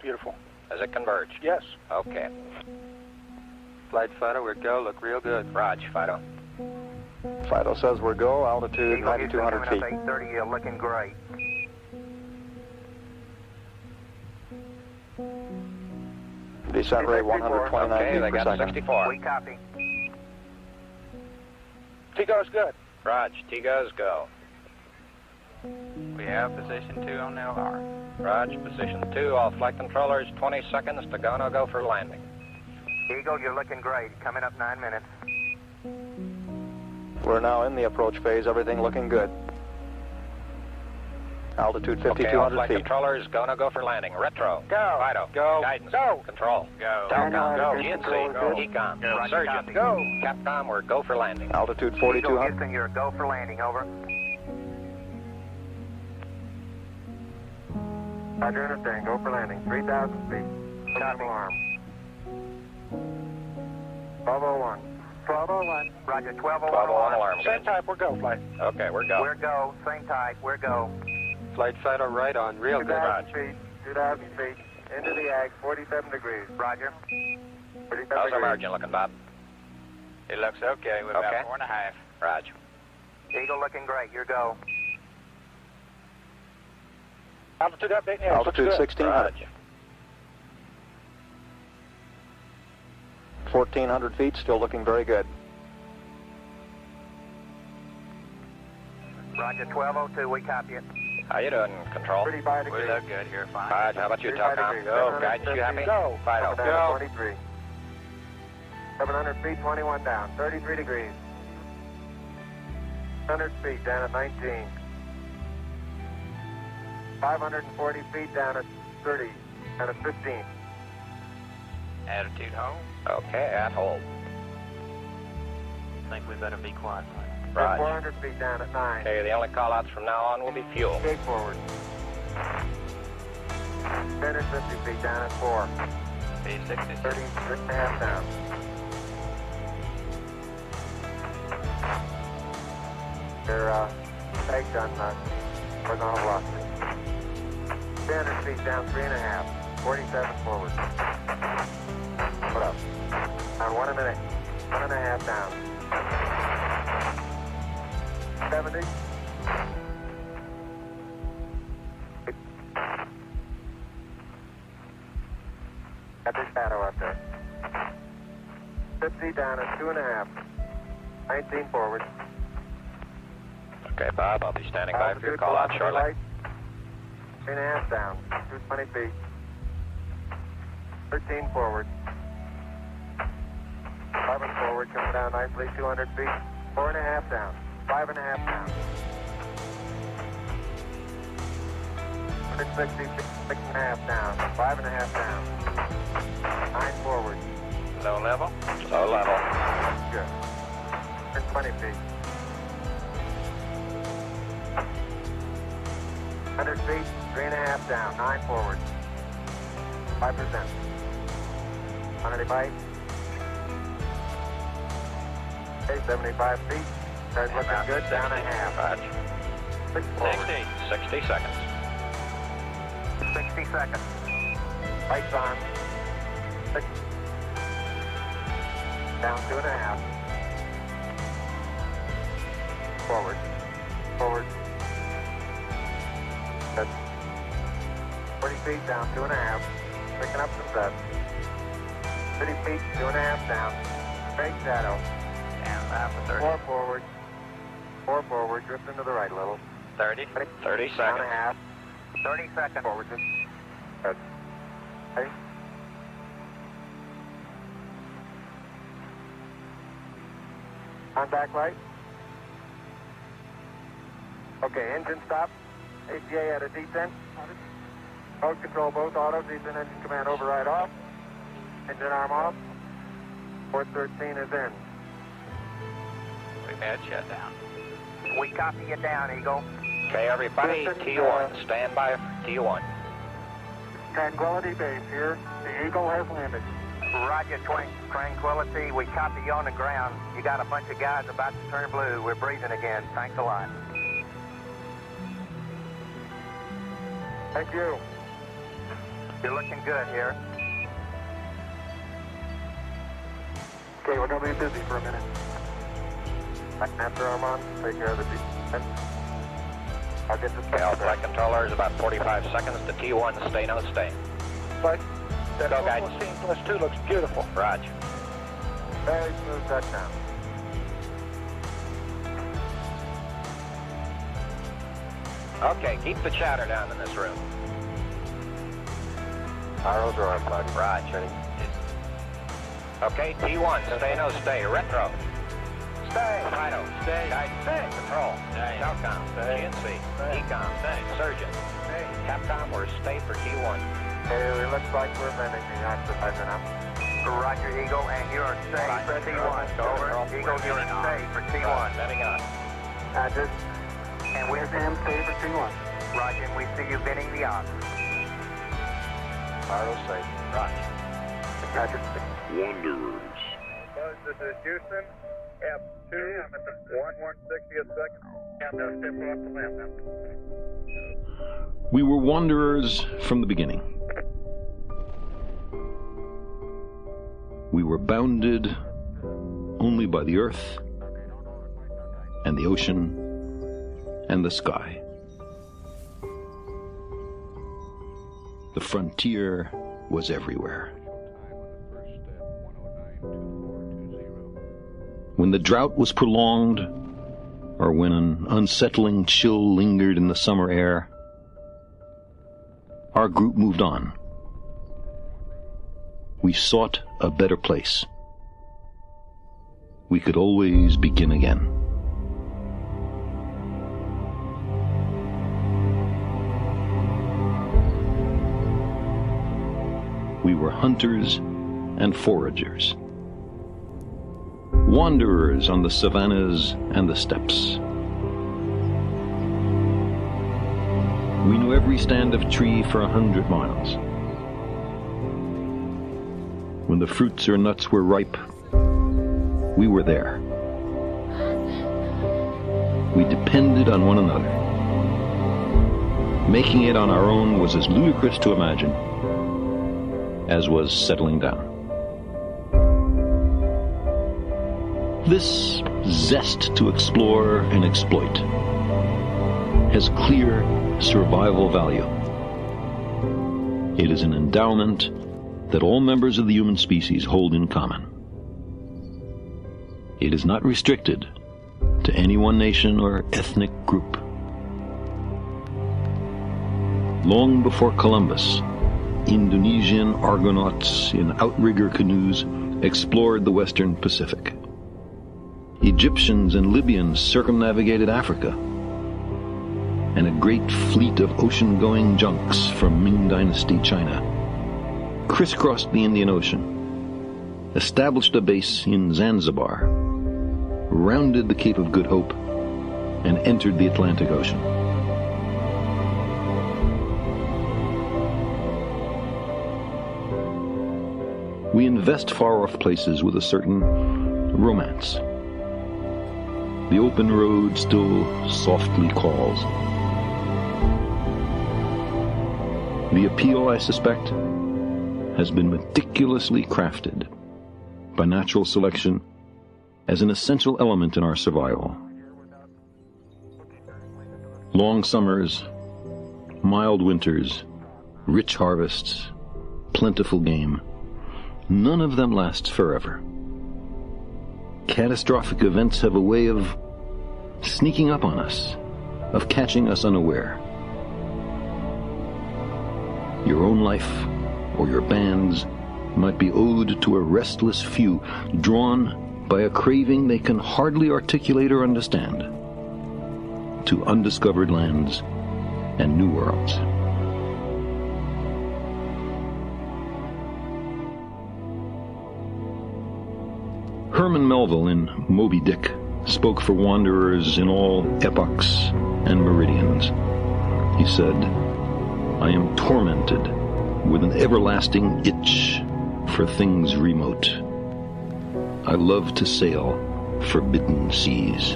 Beautiful. Does it converge? Yes. Okay. Flight Fido, we're go. Look real good. Raj, Fido. Fido says we're go. Altitude Eagle 9,200 Houston, feet. coming up 830, you're looking great. Descent rate 129 Okay, feet they per got second. 64. We copy. T-go's good. Raj, T-goes, go. We have position 2 on LR. Raj, position 2, all flight controllers, 20 seconds to go, no go for landing. Eagle, you're looking great. Coming up 9 minutes. We're now in the approach phase. Everything looking good. Altitude Okay, all 5,200 flight feet. controllers, go, no go for landing. Retro. Go. Fido. Go. Guidance. Go. Control. Go. Telcom. Go. GNC. Go. Ecom. Go. Roger, Surgeon. copy. Go. Capcom, we're go for landing. Altitude Eagle 4,200. Houston, you're go for landing. Over. Roger, understand. Go for landing. 3,000 feet. Copy. Alarm. 1201. 1201. Roger, 1201 1201 alarm. Same type, we're go, flight. Okay, we're go. We're go. Same type. We're go. Flight Fido, right on. Real good. 2,000 feet. 2,000 feet. Into the ag. 47 degrees. Roger. 47 How's our degrees. margin looking, Bob? It looks okay. We're Okay. about 4.5. Raj. Eagle looking great. You're go. Altitude update, yes. Altitude looks good. 1,600. Raj. 1,400 feet. Still looking very good. Roger, 1202. We copy it. How you doing, Control? 35 We degrees. look good here. Fine. Raj, how about you, 35 Telcom? degrees. Go. Guidance, you happy? Go. Fido. Down Go. at 23. 700 feet, 21 down. 33 degrees. 100 feet down at 19. 540 feet down at 30. Down at 15. Attitude hold. Okay, at hold. I think we better be quiet. Raj. 400 feet down at 9. Okay, the only call-outs from now on will be fuel. Gate forward. 1050 feet down at 4. P66. 36.5 down. Your egg done horizontal velocity. 300 feet down, 3.5. 47 forward. Put up. On 1 a minute. 1.5 down. 70. Got the shadow up there. 50 down at 2.5. 19 forward. Okay, Bob, I'll be standing by for your call-out shortly. 3.5 down. 220 feet. 13 forward. 11 forward, coming down nicely. 200 feet. 4.5 down. 5.5 down. 160, 6.5 down. 5.5 down. 9 forward. Low level. Low level. Good. 120 feet. 100 feet, 3.5 down, 9 forward. 5%. 185. Okay, 75 feet. Starts looking good, down a half. Raj. 6 forward. 60 seconds. 60 seconds. Lights on. 6. Down 2.5. Forward. Forward. Good. 40 feet down, 2.5. Picking up some dust. 30 feet, 2.5 down. Straight shadow. Down 5 for 30. 4 forward. 4 forward, drifting to the right a little. 30. 30 Down a seconds. half. 30 seconds. Forward, just. Good. Okay. Contact light. Okay, engine stop. ACA at a descent. Mode control both autos. Descent engine command override off. Engine arm off. Port 13 is in. We've had shutdown. We copy you down, Eagle. Okay, everybody, T1, stand by for T1. Tranquility Base here. The Eagle has landed. Roger, Tranquility. We copy you on the ground. You got a bunch of guys about to turn blue. We're breathing again. Thanks a lot. Thank you. You're looking good here. Okay, we're going to be busy for a minute. After Armand, take care of the descent. I'll get this. Okay, all flight controllers, about 45 seconds to T1, stay no stay. Flight. That Go, guys. 14+2 looks beautiful. Roger. Very smooth touchdown. Okay, keep the chatter down in this room. Arrows are on, bud. Roger. Okay, T1, stay no stay. Retro. Stay. Fido. Stay. Guide. Stay. Control. Stay. Southcom. Stay. GNC. Ecom. Stay. Surgeon. Stay. Capcom, we're stay for T1. Hey, it looks like we're managing exercising up. Roger, Eagle, and you're stay for T1. Over. Eagle, you're in stay for T1. Setting on. Roger. And we Sam, stay for T1. Roger, and we see you bending the arc. Arrows safe. Roger. Roger. Wanderers. Buzz, this is Houston. F2, 1/160th second. Countdown, step off the lamp now. We were wanderers from the beginning. We were bounded only by the earth and the ocean and the sky. The frontier was everywhere. When the drought was prolonged, or when an unsettling chill lingered in the summer air, our group moved on. We sought a better place. We could always begin again. We were hunters and foragers, wanderers on the savannas and the steppes. We knew every stand of tree for 100 miles. When the fruits or nuts were ripe, we were there. We depended on one another. Making it on our own was as ludicrous to imagine as was settling down. This zest to explore and exploit has clear survival value. It is an endowment that all members of the human species hold in common. It is not restricted to any one nation or ethnic group. Long before Columbus, Indonesian Argonauts in outrigger canoes explored the western Pacific. Egyptians and Libyans circumnavigated Africa, and a great fleet of ocean-going junks from Ming Dynasty China crisscrossed the Indian Ocean, established a base in Zanzibar, rounded the Cape of Good Hope, and entered the Atlantic Ocean. We invest far-off places with a certain romance. The open road still softly calls. The appeal, I suspect, has been meticulously crafted by natural selection as an essential element in our survival. Long summers, mild winters, rich harvests, plentiful game, none of them lasts forever. Catastrophic events have a way of sneaking up on us, of catching us unaware. Your own life or your band's might be owed to a restless few, drawn by a craving they can hardly articulate or understand, to undiscovered lands and new worlds. Herman Melville in Moby Dick spoke for wanderers in all epochs and meridians. He said, "I am tormented with an everlasting itch for things remote. I love to sail forbidden seas."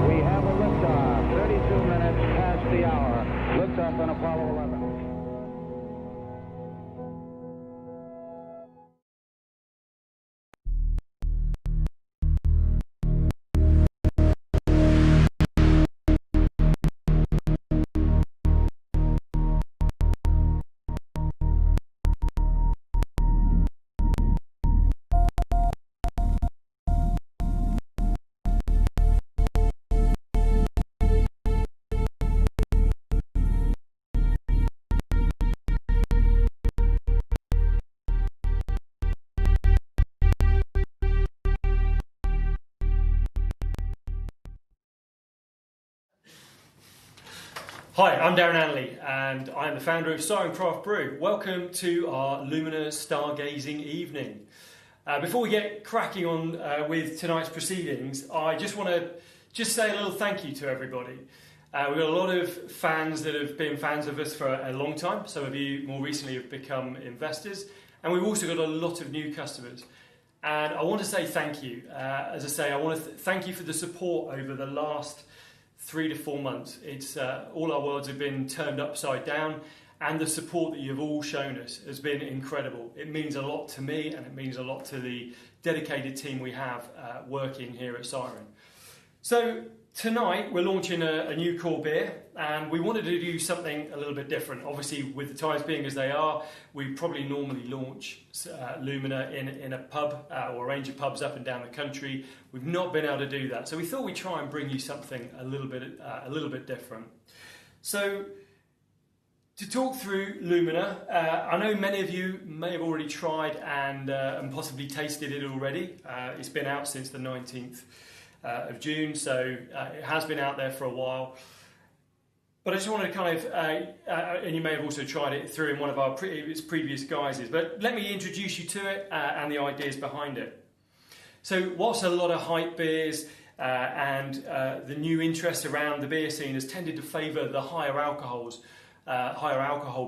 We have a liftoff, 32 minutes past the hour. Liftoff. on Apollo 11. Hi, I'm Darron Intro, and I'm the founder of Siren Craft Brew. Welcome to our Lumina Stargazing evening. Before we get cracking on with tonight's proceedings, I just want to say a little thank you to everybody. We've got a lot of fans that have been fans of us for a long time. Some of you more recently have become investors, and we've also got a lot of new customers. And I want to say thank you. As I say, I want to thank you for the support over the last 3 to 4 months. It's all our worlds have been turned upside down, and the support that you've all shown us has been incredible. It means a lot to me, and it means a lot to the dedicated team we have working here at Siren. So tonight we're launching a new core beer, and we wanted to do something a little bit different. Obviously, with the times being as they are, we probably normally launch Lumina in a pub or a range of pubs up and down the country. We've not been able to do that, so we thought we'd try and bring you something a little bit different. So to talk through Lumina, I know many of you may have already tried and possibly tasted it already. It's been out since the 19th of June, so it has been out there for a while. But I just wanted to kind of, and you may have also tried it through in one of our previous guises, but let me introduce you to it and the ideas behind it. So whilst a lot of hype beers and the new interest around the beer scene has tended to favour the higher alcohol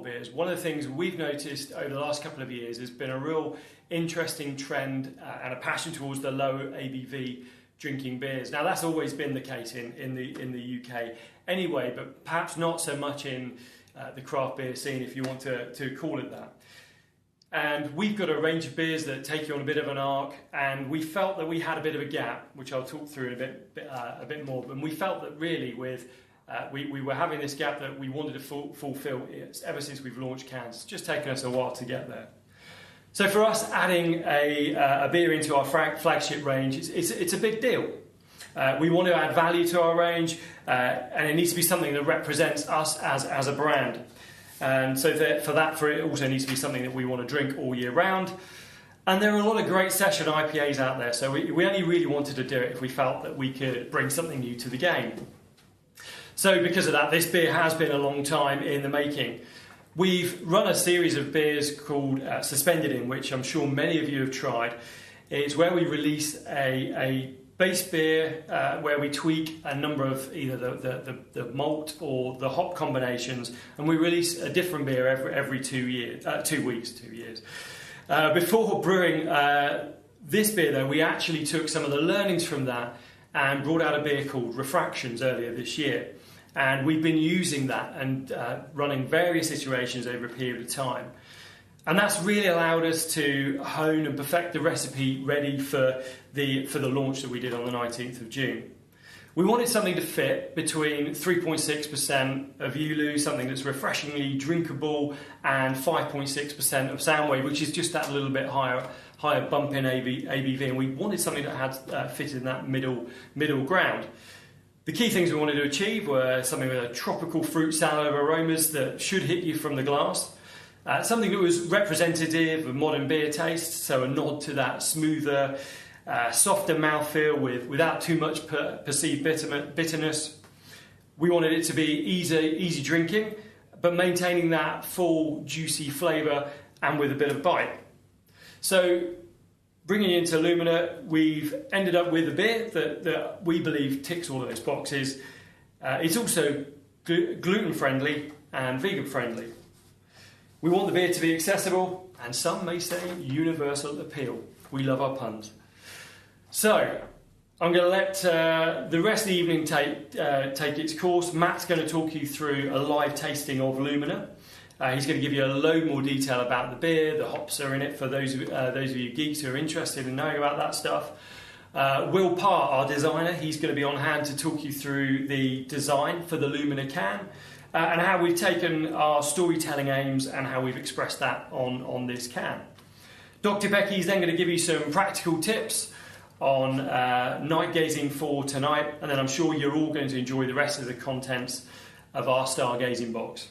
beers, one of the things we've noticed over the last couple of years has been a real interesting trend and a passion towards the low ABV drinking beers. Now that's always been the case in the UK anyway, but perhaps not so much in the craft beer scene, if you want to call it that. And we've got a range of beers that take you on a bit of an arc, and we felt that we had a bit of a gap, which I'll talk through in a bit more. And we felt that really we were having this gap that we wanted to fulfill ever since we've launched cans. It's just taken us a while to get there. So for us, adding a beer into our flagship range, it's a big deal. We want to add value to our range, and it needs to be something that represents us as a brand. And so for it also needs to be something that we want to drink all year round. And there are a lot of great session IPAs out there, so we only really wanted to do it if we felt that we could bring something new to the game. So because of that, this beer has been a long time in the making. We've run a series of beers called Suspended In, which I'm sure many of you have tried. It's where we release a base beer where we tweak a number of either the malt or the hop combinations, and we release a different beer every 2 years. Before brewing this beer, though, we actually took some of the learnings from that and brought out a beer called Refractions earlier this year. And we've been using that and running various iterations over a period of time. And that's really allowed us to hone and perfect the recipe ready for the launch that we did on the 19th of June. We wanted something to fit between 3.6% of ULU, something that's refreshingly drinkable, and 5.6% of Soundwave, which is just that little bit higher bump in ABV. And we wanted something that had fitted in that middle ground. The key things we wanted to achieve were something with a tropical fruit salad of aromas that should hit you from the glass. Something that was representative of modern beer taste, so a nod to that smoother, softer mouthfeel without too much perceived bitterness. We wanted it to be easy drinking, but maintaining that full, juicy flavour and with a bit of bite. So, bringing it into Lumina, we've ended up with a beer that we believe ticks all of those boxes. It's also gluten-friendly and vegan-friendly. We want the beer to be accessible, and some may say universal appeal. We love our puns. So, I'm going to let the rest of the evening take its course. Matt's going to talk you through a live tasting of Lumina. He's going to give you a load more detail about the beer, the hops are in it for those of you geeks who are interested in knowing about that stuff. Will Parr, our designer, he's going to be on hand to talk you through the design for the Lumina can and how we've taken our storytelling aims and how we've expressed that on this can. Dr Becky is then going to give you some practical tips on night gazing for tonight, and then I'm sure you're all going to enjoy the rest of the contents of our stargazing box.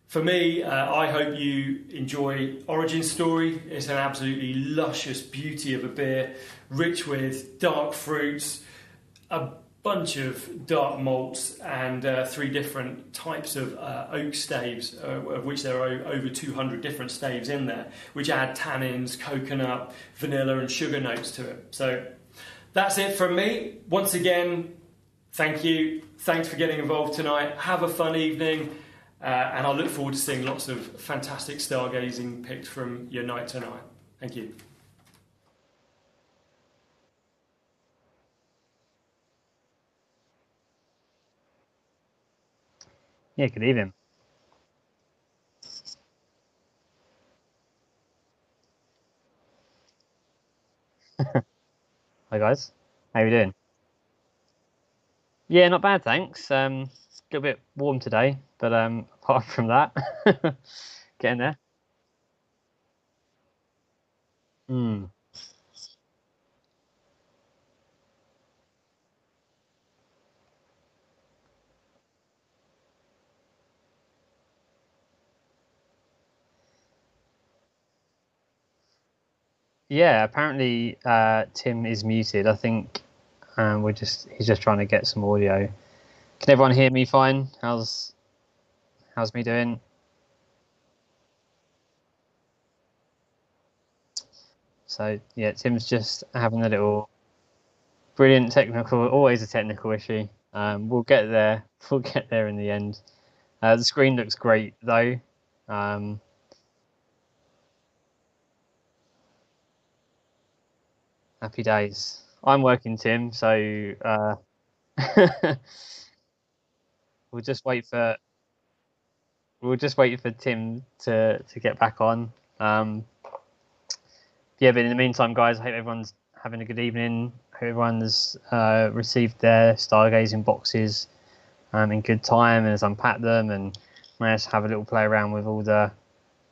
For me, I hope you enjoy Origin Story. It's an absolutely luscious beauty of a beer, rich with dark fruits, a bunch of dark malts, and 3 different types of oak staves, of which there are over 200 different staves in there, which add tannins, coconut, vanilla and sugar notes to it. So that's it from me. Once again, thank you. Thanks for getting involved tonight. Have a fun evening. And I look forward to seeing lots of fantastic stargazing picked from your night tonight. Thank you. Yeah, good evening. Hi guys, how you doing? Yeah, not bad, thanks. A little bit warm today, but apart from that, getting there. Hmm. Yeah, apparently Tim is muted. I think he's just trying to get some audio. Can everyone hear me fine? How's me doing? So yeah, Tim's just having a little brilliant technical, always a technical issue. We'll get there. We'll get there in the end. The screen looks great though. Happy days. I'm working, Tim, so we'll just wait for Tim to get back on. Yeah, but in the meantime, guys, I hope everyone's having a good evening. Hope everyone's received their stargazing boxes in good time and has unpacked them and managed to have a little play around with all the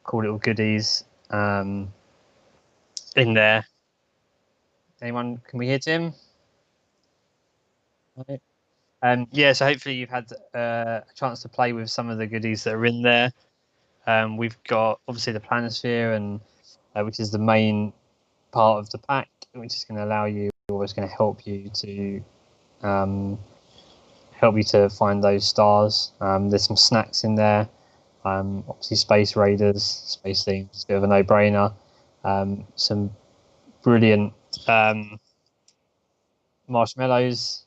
cool little goodies in there. Anyone? Can we hear Tim? Yeah, so hopefully you've had a chance to play with some of the goodies that are in there. We've got obviously the planisphere, and which is the main part of the pack, which is going to allow you, or is going to help you to find those stars. There's some snacks in there. Obviously, Space Raiders, space themes, it's a bit of a no-brainer. Some brilliant marshmallows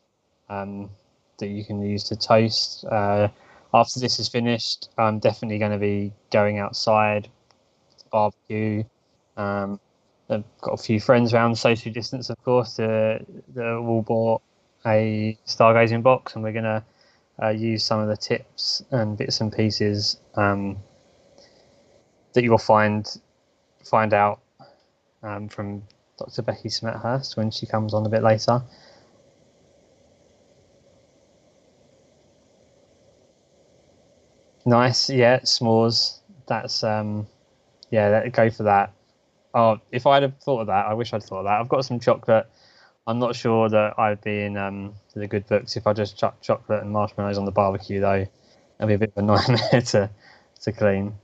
that you can use to toast. After this is finished, I'm definitely going to be going outside to barbecue. I've got a few friends around, social distance, of course, that all bought a stargazing box, and we're going to use some of the tips and bits and pieces that you'll find out from Dr Becky Smethurst when she comes on a bit later. Nice, yeah, s'mores. That's go for that. Oh, if I'd have thought of that, I wish I'd thought of that. I've got some chocolate. I'm not sure that I'd be in the good books if I just chuck chocolate and marshmallows on the barbecue, though. That'd be a bit of a nightmare to clean.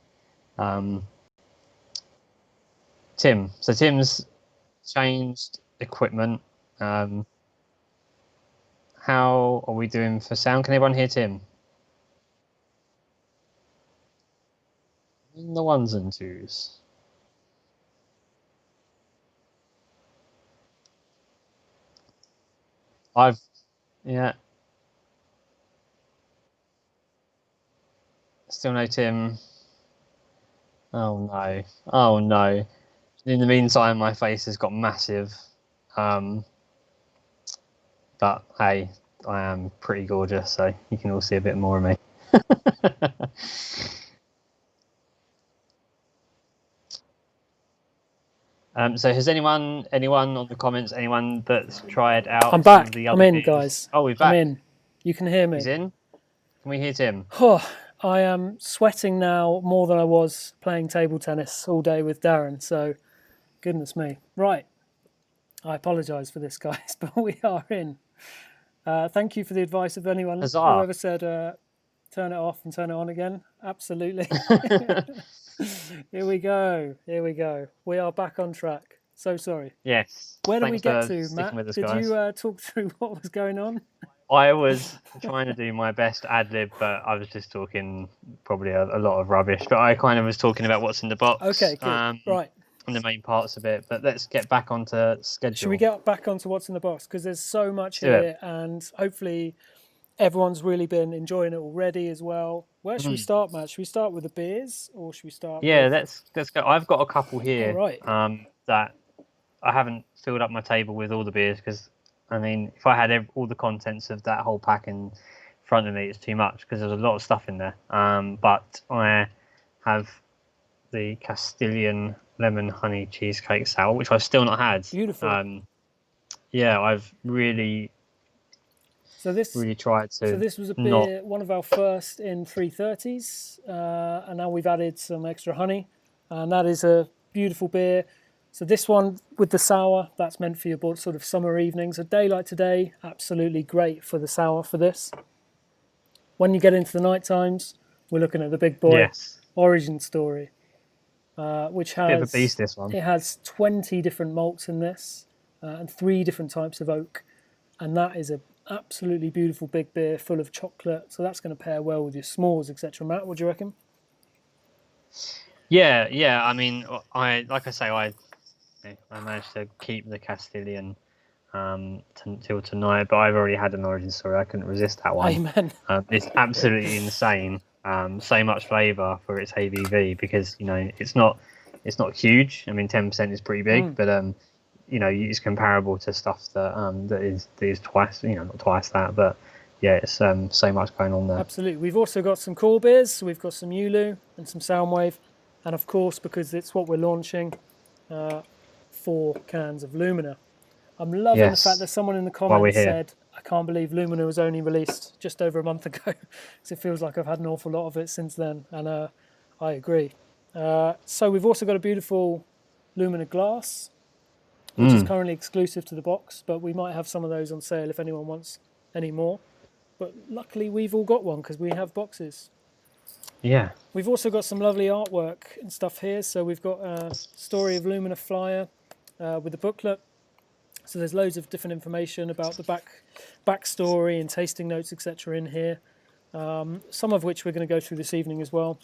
Tim's changed equipment. How are we doing for sound? Can everyone hear Tim? In the ones and twos. Yeah. Still no Tim. Oh no. Oh no. In the meantime, my face has got massive. But hey, I am pretty gorgeous, so you can all see a bit more of me. So has anyone on the comments, anyone that's tried out I'm some back. of the I'm other in, beers? guys. Oh, we're I'm back. in. You can hear me. He's in. Can we hear Tim? Oh, I am sweating now more than I was playing table tennis all day with Darren. So, goodness me. Right. I apologise for this, guys, but we are in. Thank you for the advice of anyone Huzzah. whoever said turn it off and turn it on again. Absolutely. Here we go. Here we go. We are back on track. So sorry. Yes. Where did we get to, sticking Matt? with us, Did guys. you talk through what was going on? I was trying to do my best ad lib, but I was just talking probably a lot of rubbish. But I kind of was talking about what's in the box. Okay, good. Right. And the main parts of it. But let's get back onto schedule. Should we get back onto what's in the box? Because there's so much Let's do here, and hopefully everyone's really been enjoying it already as well. Where should we start, Matt? Should we start with the beers, or should we start? Yeah, with... let's go. I've got a couple here. All right. That I haven't filled up my table with all the beers because, I mean, if I had all the contents of that whole pack in front of me, it's too much because there's a lot of stuff in there. But I have the Castilian lemon honey cheesecake sour, which I've still not had. Beautiful. Yeah, I've really tried to. So this was a beer, one of our first in 330s, and now we've added some extra honey, and that is a beautiful beer. So this one with the sour, that's meant for your sort of summer evenings. A day like today, absolutely great for the sour for this. When you get into the night times, we're looking at the big boy origin story, which has bit of a beast, this one. It has 20 different malts in this and 3 different types of oak, and that is a absolutely beautiful big beer full of chocolate. So that's going to pair well with your s'mores, etc. Matt, what do you reckon? Yeah. I mean, I managed to keep the Castilian till tonight, but I've already had an origin story. I couldn't resist that one. Amen. It's absolutely insane. So much flavour for its ABV because it's not huge. I mean, 10% is pretty big, but it's comparable to stuff that is twice. Not twice that, but yeah, it's so much going on there. Absolutely. We've also got some core beers. So we've got some Ulu and some Soundwave, and of course, because it's what we're launching, 4 cans of Lumina. I'm loving the fact that someone in the comments said, I can't believe Lumina was only released just over a month ago, because it feels like I've had an awful lot of it since then, and I agree. So we've also got a beautiful Lumina glass, which is currently exclusive to the box, but we might have some of those on sale if anyone wants any more. But luckily we've all got one because we have boxes. Yeah. We've also got some lovely artwork and stuff here. So we've got a Story of Lumina flyer with a booklet. So there's loads of different information about the backstory and tasting notes, etc. in here. Some of which we're going to go through this evening as well.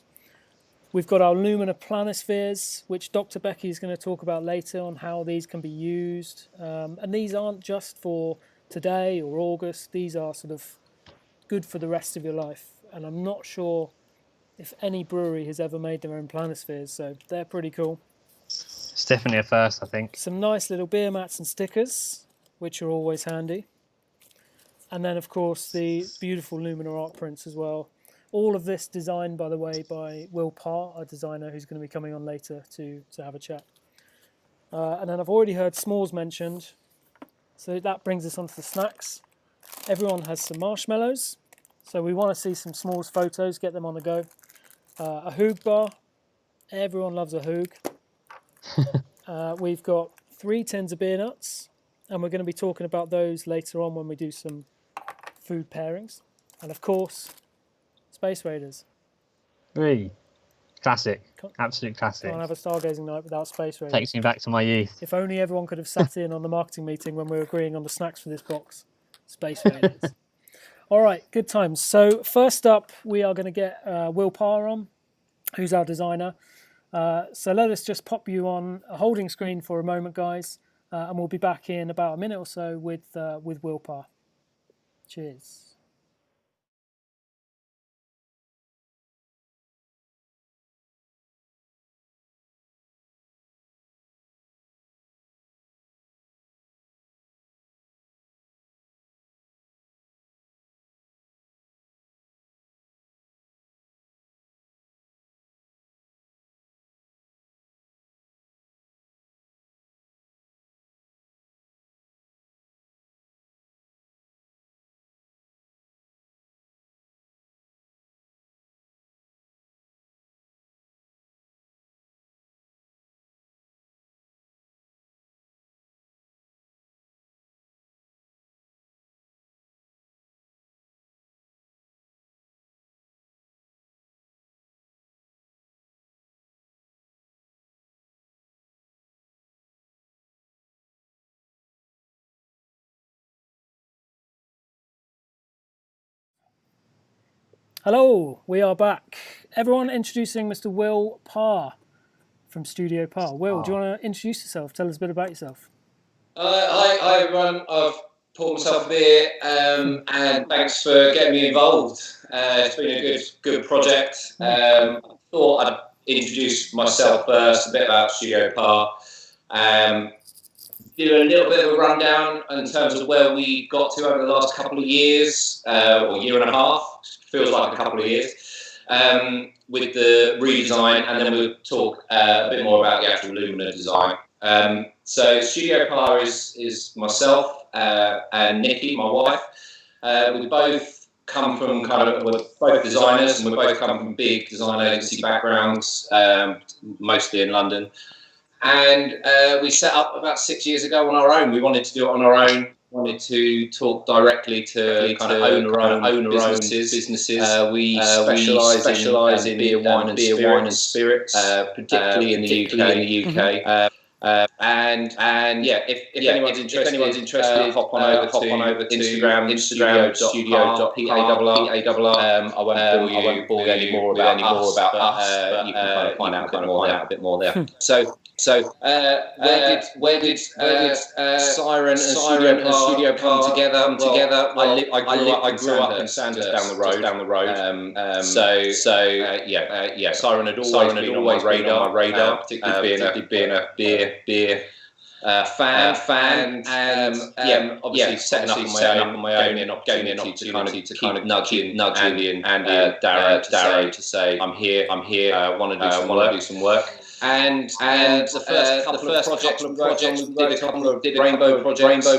We've got our Lumina planispheres, which Dr Becky is going to talk about later on how these can be used. And these aren't just for today or August. These are sort of good for the rest of your life. And I'm not sure if any brewery has ever made their own planispheres, so they're pretty cool. It's definitely a first, I think. Some nice little beer mats and stickers, which are always handy. And then, of course, the beautiful Lumina art prints as well. All of this designed, by the way, by Will Parr, a designer who's going to be coming on later to have a chat. And then I've already heard s'mores mentioned, so that brings us on to the snacks. Everyone has some marshmallows, so we want to see some s'mores photos, get them on the go. A Hoog bar, everyone loves a Hoog. We've got 3 tins of beer nuts, and we're going to be talking about those later on when we do some food pairings. And of course, Space Raiders. Classic. Absolute classic. Can't have a stargazing night without Space Raiders. Takes me back to my youth. If only everyone could have sat in on the marketing meeting when we were agreeing on the snacks for this box. Space Raiders. All right, good times. So first up, we are going to get Will Parr on, who's our designer. So let us just pop you on a holding screen for a moment, guys, and we'll be back in about a minute or so with Will Parr. Cheers. Hello, we are back. Everyone introducing Mr. Will Parr from Studio Parr. Will, do you want to introduce yourself? Tell us a bit about yourself. Hi everyone. I've poured myself a beer, and thanks for getting me involved. It's been a good project. I thought I'd introduce myself first, a bit about Studio Parr. Do a little bit of a rundown in terms of where we got to over the last couple of years, or year and a half. Feels like a couple of years. With the redesign, and then we'll talk a bit more about the actual Lumina design. So Studio Parr is myself and Nikki, my wife. We both come from we're both designers, and we both come from big design agency backgrounds, mostly in London. And we set up about 6 years ago on our own. We wanted to do it on our own. Wanted to talk directly to own our own businesses. We specialise in beer, wine, and spirits, particularly in the UK. And yeah, if anyone's interested, hop on over to Instagram, studio.parr. I won't bore you any more about us, but you can find out a bit more there. So where did Siren and Studio Parr come together? I grew up in Sandhurst down the road. Siren had always been on my radar, particularly being a beer fan, and obviously setting up on my own, an opportunity to kind of nudge Andy and Darron to say I'm here, want to do some work. And the first couple of projects, we did a couple of rainbow projects. We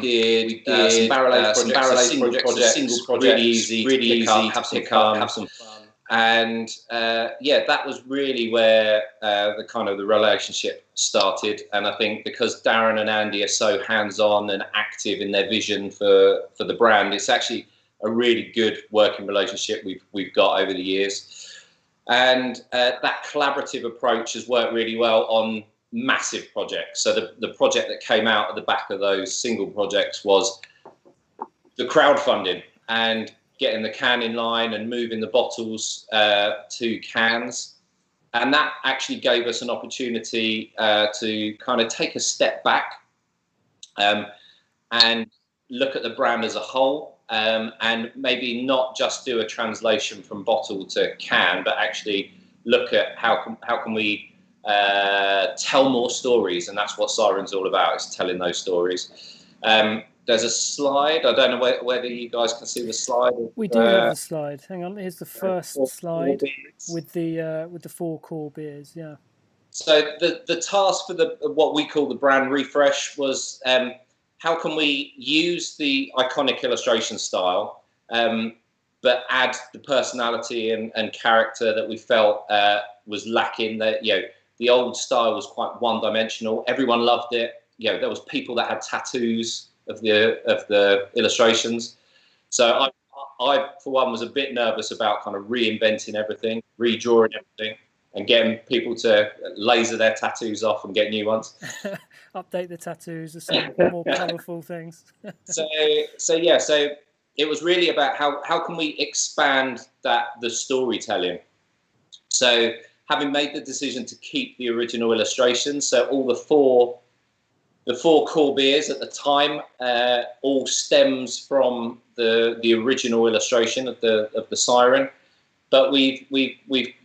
did some barrel projects, single projects, really easy, have some fun. And that was really where the relationship started. And I think because Darron and Andy are so hands-on and active in their vision for the brand, it's actually a really good working relationship we've got over the years. And that collaborative approach has worked really well on massive projects. So the project that came out at the back of those single projects was the crowdfunding and getting the can in line and moving the bottles to cans. And that actually gave us an opportunity to kind of take a step back and look at the brand as a whole. And maybe not just do a translation from bottle to can, but actually look at how can we tell more stories, and that's what Siren's all about, is telling those stories. There's a slide. I don't know whether you guys can see the slide. We do have the slide. Hang on, here's the first slide with the 4 core beers. Yeah. So the task for what we call the brand refresh was. How can we use the iconic illustration style, but add the personality and character that we felt was lacking? That the old style was quite one-dimensional. Everyone loved it. There was people that had tattoos of the illustrations. So I for one was a bit nervous about kind of reinventing everything, redrawing everything, and getting people to laser their tattoos off and get new ones. Update the tattoos, some more colourful things. So it was really about how can we expand the storytelling. So having made the decision to keep the original illustrations, so all the four core beers at the time all stems from the original illustration of the Siren. But we've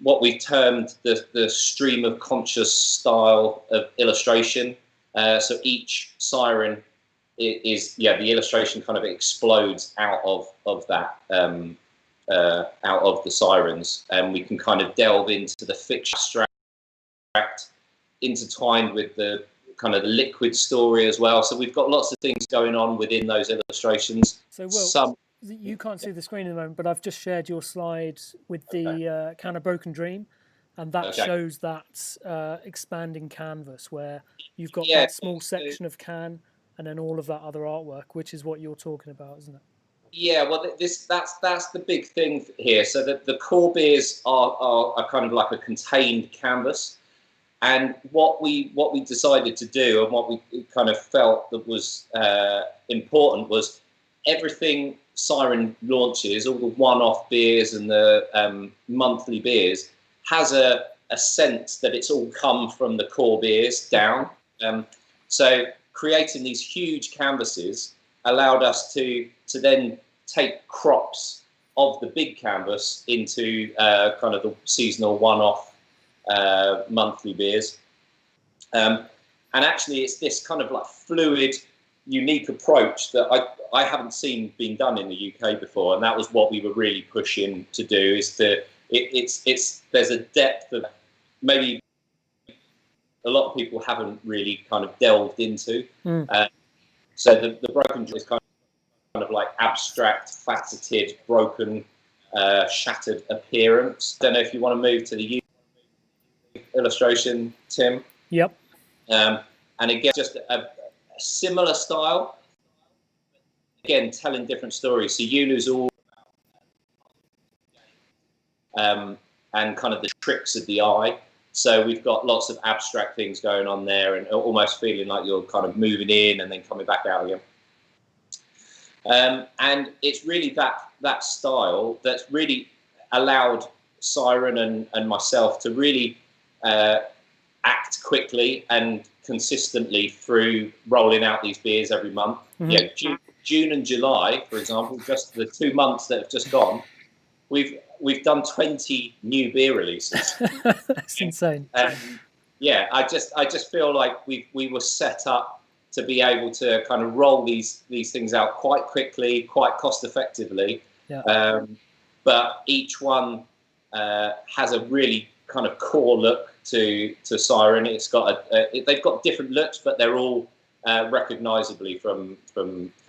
what we've termed the stream of conscious style of illustration. So each Siren is the illustration kind of explodes out of that out of the Sirens, and we can kind of delve into the fiction abstract intertwined with the kind of the liquid story as well. So we've got lots of things going on within those illustrations. So Will, you can't see the screen at the moment, but I've just shared your slide with the can of Broken Dream, and that shows that expanding canvas where you've got that small section of can and then all of that other artwork, which is what you're talking about, isn't it? Yeah, well, that's the big thing here. So the core beers are kind of like a contained canvas, and what we decided to do and what we kind of felt that was important was everything Siren launches, all the one-off beers and the monthly beers, has a sense that it's all come from the core beers down. So creating these huge canvases allowed us to then take crops of the big canvas into kind of the seasonal one-off monthly beers. And actually it's this kind of like fluid, unique approach that I haven't seen being done in the UK before, and that was what we were really pushing to do. Is there's a depth of maybe a lot of people haven't really kind of delved into. So the broken is kind of like abstract, faceted, broken, shattered appearance. Don't know if you want to move to the illustration, Tim. Yep. And again, just a similar style. Again, telling different stories. So Yulu's all and kind of the tricks of the eye. So we've got lots of abstract things going on there, and almost feeling like you're kind of moving in and then coming back out again. And it's really that style that's really allowed Siren and myself to really act quickly and consistently through rolling out these beers every month. June and July, for example, just the 2 months that have just gone, we've done 20 new beer releases. That's insane. Yeah, I just feel like we were set up to be able to kind of roll these things out quite quickly, quite cost effectively. Yeah. But each one has a really kind of core look to Siren. It's got they've got different looks, but they're all recognisably from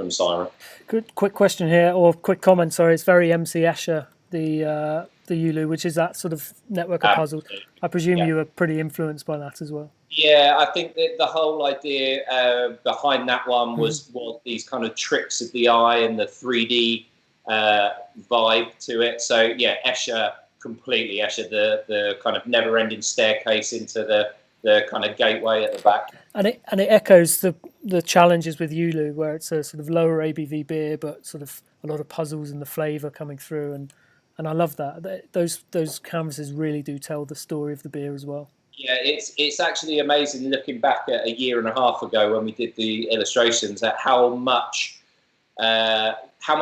Siren. Good. Quick question here, or quick comment. Sorry, it's very MC Escher, the Yulu, which is that sort of network of puzzles. I presume you were pretty influenced by that as well. Yeah, I think that the whole idea behind that one was these kind of tricks of the eye and the 3D vibe to it. So yeah, Escher, completely Escher, the kind of never-ending staircase into the kind of gateway at the back. And it echoes the challenges with Yulu, where it's a sort of lower ABV beer, but sort of a lot of puzzles and the flavour coming through, and I love that. Those canvases really do tell the story of the beer as well. Yeah, it's actually amazing looking back at a year and a half ago when we did the illustrations at how much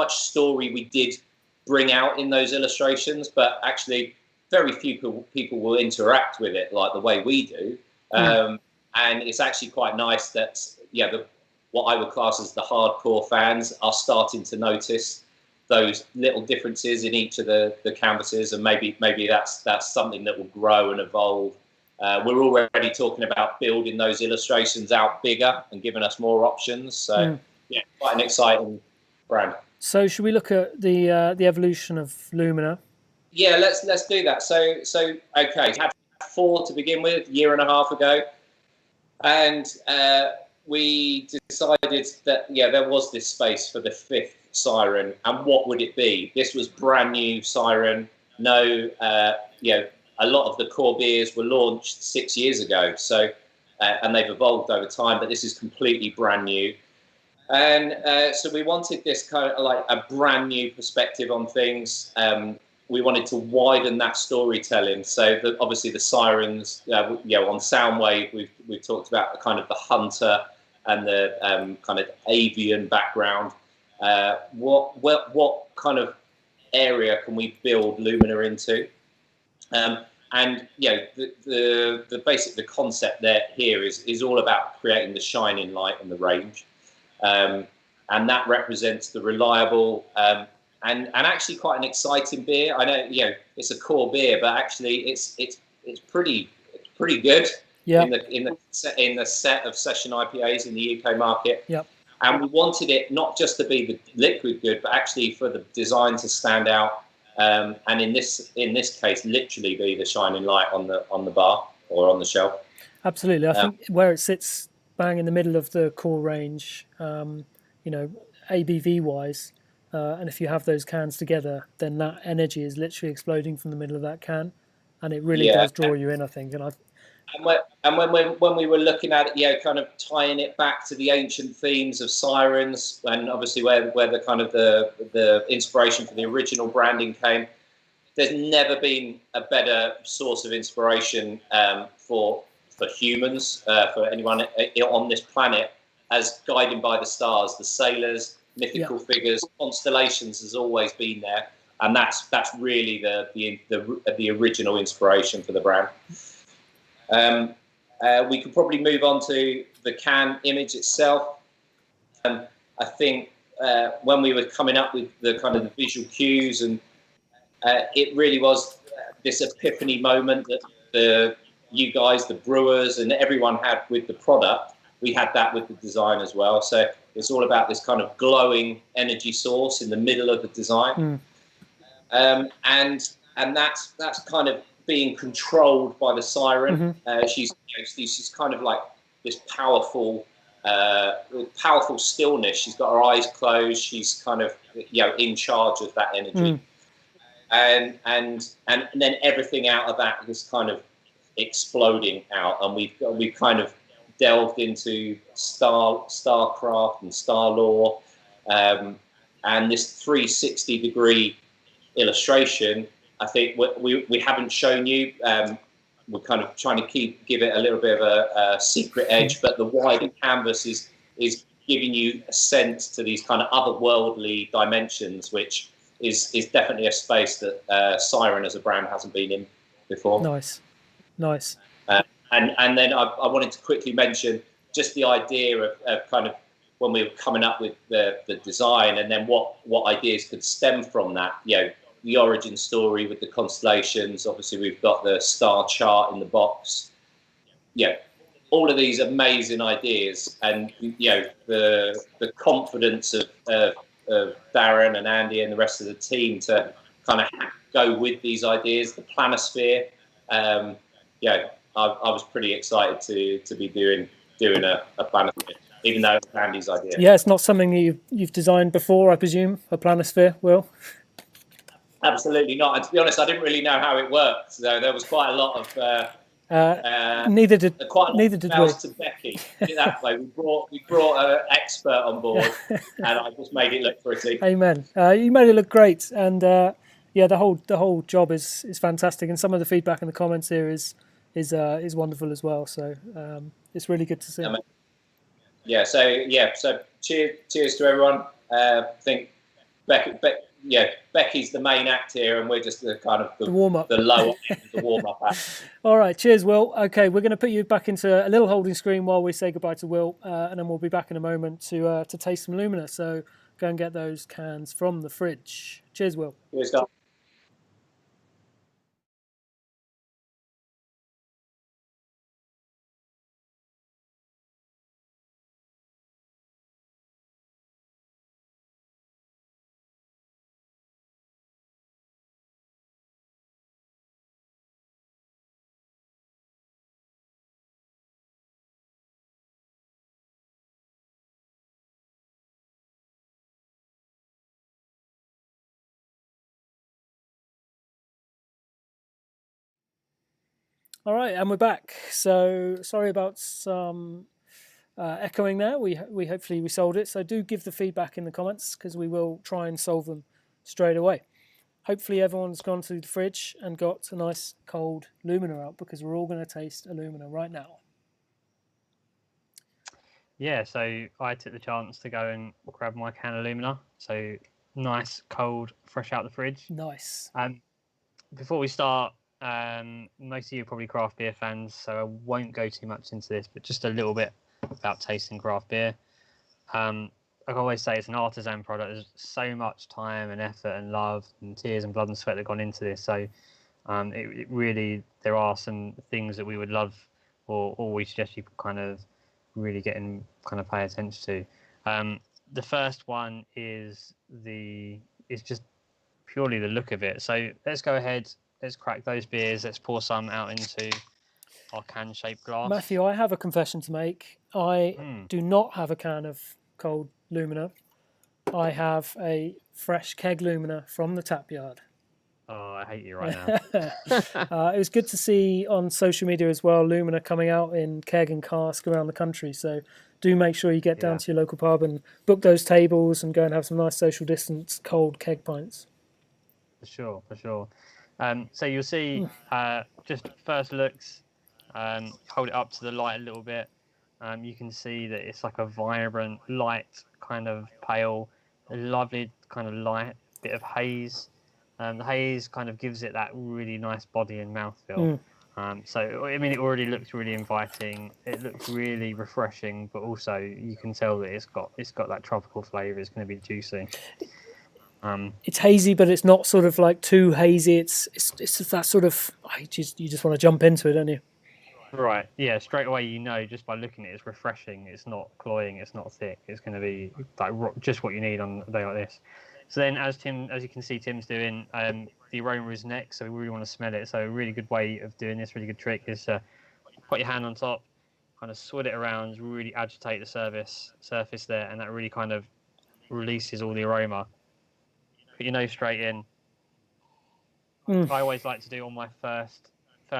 story we did bring out in those illustrations, but actually very few people will interact with it like the way we do. And it's actually quite nice that what I would class as the hardcore fans are starting to notice those little differences in each of the canvases, and maybe that's something that will grow and evolve. We're already talking about building those illustrations out bigger and giving us more options. So yeah, quite an exciting brand. So should we look at the evolution of Lumina? Yeah, let's do that. So okay, we had 4 to begin with, a year and a half ago, and we decided that there was this space for the 5th Siren, and what would it be? This was brand new Siren. No, a lot of the core beers were launched 6 years ago, so and they've evolved over time, but this is completely brand new. And so we wanted this kind of like a brand new perspective on things. We wanted to widen that storytelling. So obviously the Sirens, on Soundwave, we've talked about the kind of the hunter and the kind of avian background. What kind of area can we build Lumina into? And the concept here is all about creating the shining light and the range, and that represents the reliable and actually quite an exciting beer. I know it's a core beer, but actually it's pretty good. Yeah. In the set of session IPAs in the UK market. Yep. And we wanted it not just to be the liquid good, but actually for the design to stand out. And in this case, literally be the shining light on the bar or on the shelf. Absolutely, I think where it sits bang in the middle of the core range, ABV wise, and if you have those cans together, then that energy is literally exploding from the middle of that can, and it really does draw you in, I think. And when we were looking at it, kind of tying it back to the ancient themes of sirens, and obviously where the kind of the inspiration for the original branding came, there's never been a better source of inspiration for humans, for anyone on this planet, as guiding by the stars, the sailors, mythical figures, constellations has always been there, and that's really the original inspiration for the brand. We could probably move on to the can image itself. I think when we were coming up with the kind of the visual cues, and it really was this epiphany moment that you guys, the brewers, and everyone had with the product. We had that with the design as well. So it's all about this kind of glowing energy source in the middle of the design, and that's kind of being controlled by the siren. She's kind of like this powerful stillness. She's got her eyes closed. She's kind of in charge of that energy, and then everything out of that is kind of exploding out. And we've kind of delved into starcraft and star lore, and this 360-degree illustration. I think we haven't shown you. We're kind of trying to give it a little bit of a secret edge, but the wider canvas is giving you a sense to these kind of otherworldly dimensions, which is definitely a space that Siren as a brand hasn't been in before. Nice. And then I wanted to quickly mention just the idea of kind of when we were coming up with the design, and then what ideas could stem from that. The origin story with the constellations. Obviously, we've got the star chart in the box. All of these amazing ideas, and the confidence of Darron and Andy and the rest of the team to kind of go with these ideas. The planisphere. I was pretty excited to be doing a planisphere, even though it's Andy's idea. Yeah, it's not something that you've designed before, I presume. A planisphere, Will? Absolutely not. And to be honest, I didn't really know how it worked. So there was quite a lot of neither did we. To Becky. Put it that way. We brought an expert on board, and I just made it look pretty. Amen. You made it look great, and the whole job is fantastic. And some of the feedback in the comments here is wonderful as well. So it's really good to see. So cheers to everyone. I think Becky's the main act here, and we're just the kind of the warm up, the lower end of the warm up act. All right, cheers, Will. Okay, we're going to put you back into a little holding screen while we say goodbye to Will, and then we'll be back in a moment to taste some Lumina. So go and get those cans from the fridge. Cheers, Will. Cheers, guys. All right, and we're back. So sorry about some echoing there. We hopefully we solved it. So do give the feedback in the comments, because we will try and solve them straight away. Hopefully everyone's gone to the fridge and got a nice cold Lumina out, because we're all going to taste a Lumina right now. Yeah, so I took the chance to go and grab my can of Lumina. So nice, cold, fresh out the fridge. Nice. Before we start, most of you are probably craft beer fans, so I won't go too much into this, but just a little bit about tasting craft beer. I always say it's an artisan product. There's so much time and effort and love and tears and blood and sweat that gone into this. So it really, there are some things that we would love, or we suggest you kind of really get and kind of pay attention to. The first one is just purely the look of it. So let's go ahead. Let's crack those beers. Let's pour some out into our can-shaped glass. Matthew, I have a confession to make. I do not have a can of cold Lumina. I have a fresh keg Lumina from the tap yard. Oh, I hate you right now. It was good to see on social media as well, Lumina coming out in keg and cask around the country. So do make sure you get down to your local pub and book those tables and go and have some nice social distance cold keg pints. For sure, for sure. So you'll see just first looks, hold it up to the light a little bit. You can see that it's like a vibrant, light, kind of pale, a lovely kind of light bit of haze. The haze kind of gives it that really nice body and mouthfeel. So, I mean, it already looks really inviting. It looks really refreshing, but also you can tell that it's got that tropical flavour. It's going to be juicy. It's hazy, but it's not sort of like too hazy. It's just that sort of you just want to jump into it, don't you? Right. Yeah. Straight away, you know, just by looking at it, it's refreshing. It's not cloying. It's not thick. It's going to be like just what you need on a day like this. So then, as you can see, Tim's doing, the aroma is next. So we really want to smell it. So a really good way of doing this, really good trick, is to put your hand on top, kind of swirl it around, really agitate the surface there, and that really kind of releases all the aroma. Put your nose straight in. I always like to do on my first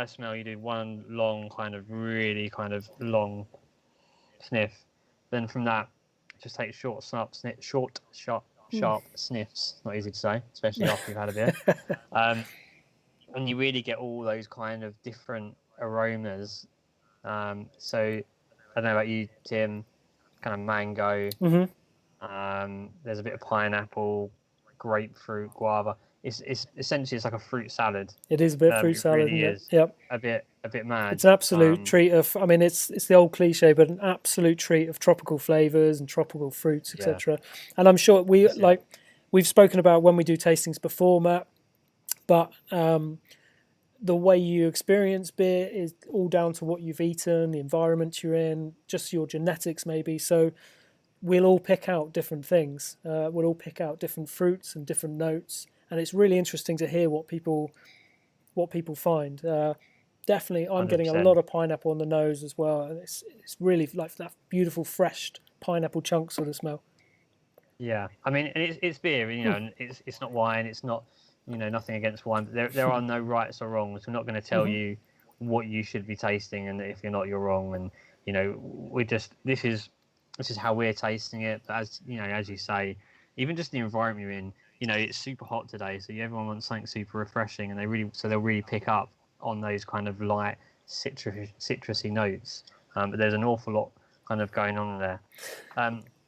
smell. You do one long really long sniff. Then from that, just take sharp sniffs. Not easy to say, especially after you've had a beer. And you really get all those kind of different aromas. So I don't know about you, Tim. Kind of mango. There's a bit of pineapple, grapefruit, guava. It's essentially it's like a fruit salad. It is a bit fruit salad. Really is. Yep. A bit mad. It's an absolute treat of. I mean, it's the old cliche, but an absolute treat of tropical flavors and tropical fruits, etc. And I'm sure we've spoken about when we do tastings before, Matt. But the way you experience beer is all down to what you've eaten, the environment you're in, just your genetics maybe. So we'll all pick out different things. We'll all pick out different fruits and different notes. And it's really interesting to hear what people find. Definitely, I'm 100%. Getting a lot of pineapple on the nose as well. And it's really like that beautiful, fresh pineapple chunk sort of smell. Yeah, I mean, it's beer, you know, and it's not wine. It's not, you know, nothing against wine. But there are no rights or wrongs. We're not going to tell you what you should be tasting, and if you're not, you're wrong. And you know, this is how we're tasting it. But as you know, as you say, even just the environment you're in. You know, it's super hot today, so everyone wants something super refreshing, and they'll really pick up on those kind of light citrusy notes. But there's an awful lot kind of going on there.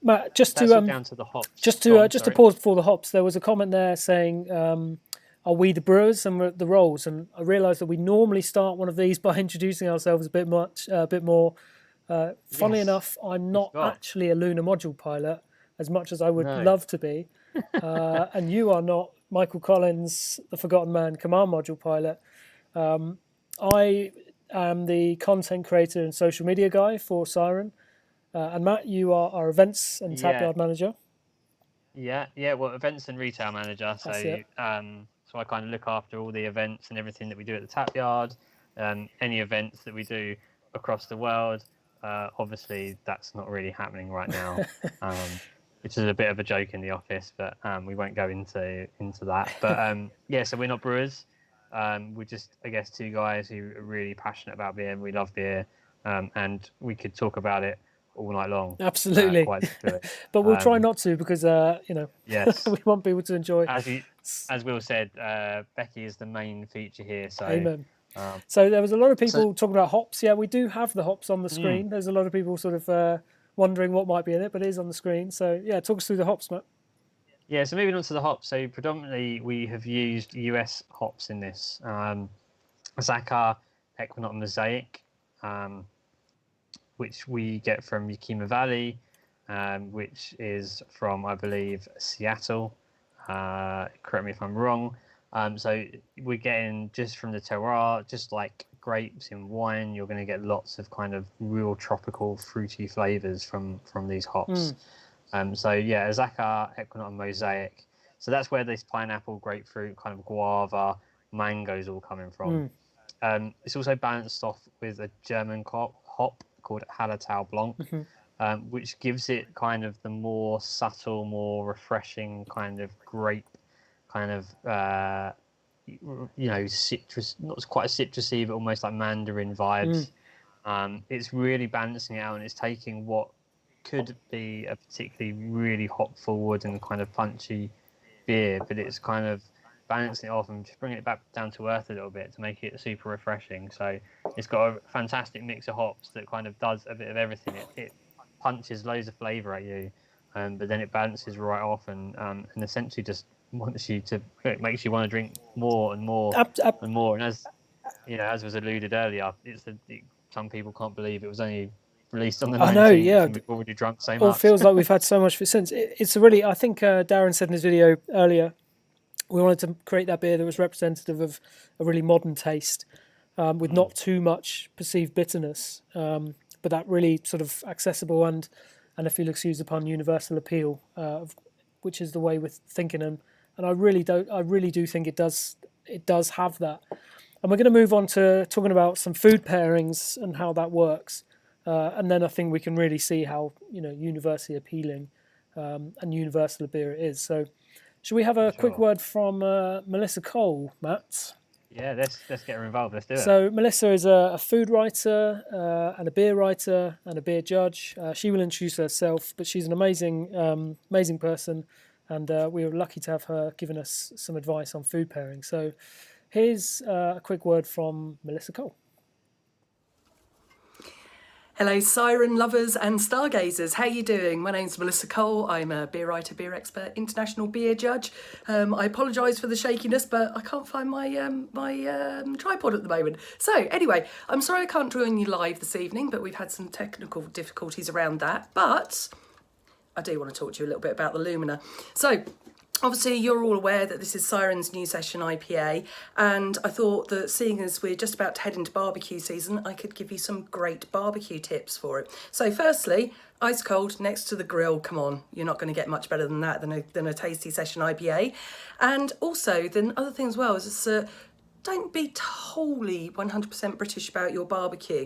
Matt, just to down to the hops. Just to pause before the hops, there was a comment there saying, "Are we the brewers and we're the roles?" And I realised that we normally start one of these by introducing ourselves a bit more. Funnily enough, I'm not actually a lunar module pilot, as much as I would love to be. And you are not Michael Collins, the Forgotten Man command module pilot. I am the content creator and social media guy for Siren. And Matt, you are our events and tap yard manager. Yeah. Well, events and retail manager. So, so I kind of look after all the events and everything that we do at the tap yard. Any events that we do across the world. Obviously, that's not really happening right now. Which is a bit of a joke in the office, but we won't go into that. But so we're not brewers. We're just, I guess, two guys who are really passionate about beer. We love beer, and we could talk about it all night long. Absolutely. But we'll try not to because, yes, we want people to enjoy. As Will said, Becky is the main feature here. So, amen. So there was a lot of people talking about hops. Yeah, we do have the hops on the screen. There's a lot of people sort of wondering what might be in it, but it is on the screen. So yeah, talk us through the hops, Matt. Yeah, so moving on to the hops. So predominantly we have used US hops in this. Azacca, Equinox Mosaic, which we get from Yakima Valley, which is from, I believe, Seattle. Correct me if I'm wrong. So we're getting just from the terroir, just like grapes in wine, you're going to get lots of kind of real tropical fruity flavors from these hops. So yeah, Azacca, Equinox, Mosaic. So that's where this pineapple, grapefruit, kind of guava, mango's all coming from. It's also balanced off with a German hop called Hallertau Blanc, which gives it kind of the more subtle, more refreshing kind of grape kind of citrus, not quite as citrusy, but almost like mandarin vibes. It's really balancing it out, and it's taking what could be a particularly really hop forward and kind of punchy beer, but it's kind of balancing it off and just bringing it back down to earth a little bit to make it super refreshing. So it's got a fantastic mix of hops that kind of does a bit of everything. It punches loads of flavour at you, but then it balances right off and essentially just it makes you want to drink more and more and more. And as as was alluded earlier, some people can't believe it was only released on the 19th. I know, yeah. And we've already drunk so much. It feels like we've had so much for it since. It's a really, I think Darren said in his video earlier, we wanted to create that beer that was representative of a really modern taste, with not too much perceived bitterness, but that really sort of accessible and if you excuse the pun, universal appeal, which is the way we're thinking. And I really do think it does have that. And we're going to move on to talking about some food pairings and how that works. And then I think we can really see how universally appealing and universal a beer it is. So, should we have a quick word from Melissa Cole, Matt? Yeah, let's get her involved. Let's do it. So Melissa is a food writer and a beer writer and a beer judge. She will introduce herself, but she's an amazing person, and we were lucky to have her giving us some advice on food pairing. So here's a quick word from Melissa Cole. Hello, Siren lovers and stargazers. How you doing? My name's Melissa Cole. I'm a beer writer, beer expert, international beer judge. I apologise for the shakiness, but I can't find my tripod at the moment. So anyway, I'm sorry I can't join you live this evening, but we've had some technical difficulties around that. But I do want to talk to you a little bit about the Lumina. So obviously, you're all aware that this is Siren's new session IPA, and I thought that seeing as we're just about to head into barbecue season, I could give you some great barbecue tips for it. So firstly, ice cold next to the grill. Come on, you're not going to get much better than that than a tasty session IPA. And also, the other thing as well is don't be totally 100% British about your barbecue.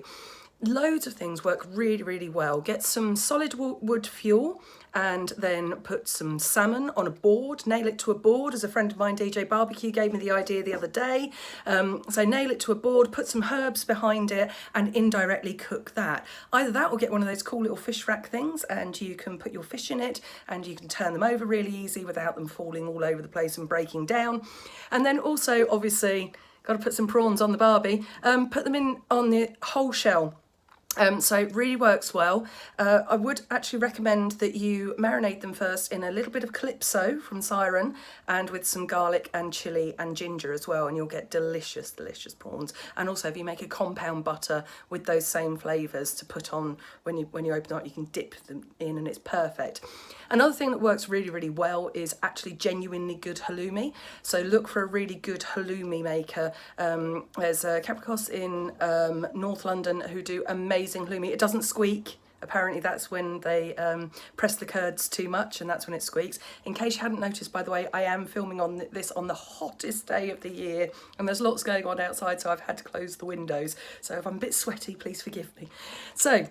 Loads of things work really, really well. Get some solid wood fuel and then put some salmon on a board, nail it to a board, as a friend of mine, DJ Barbecue, gave me the idea the other day. So nail it to a board, put some herbs behind it and indirectly cook that. Either that or get one of those cool little fish rack things and you can put your fish in it and you can turn them over really easy without them falling all over the place and breaking down. And then also, obviously, got to put some prawns on the barbie. Put them in on the whole shell. So it really works well. I would actually recommend that you marinate them first in a little bit of Calypso from Siren and with some garlic and chilli and ginger as well, and you'll get delicious, delicious prawns. And also if you make a compound butter with those same flavours to put on when you open it, you can dip them in and it's perfect. Another thing that works really, really well is actually genuinely good halloumi. So look for a really good halloumi maker. There's Capricos in North London who do amazing halloumi. It doesn't squeak. Apparently that's when they press the curds too much and that's when it squeaks. In case you hadn't noticed, by the way, I am filming this on the hottest day of the year and there's lots going on outside, so I've had to close the windows. So if I'm a bit sweaty, please forgive me. So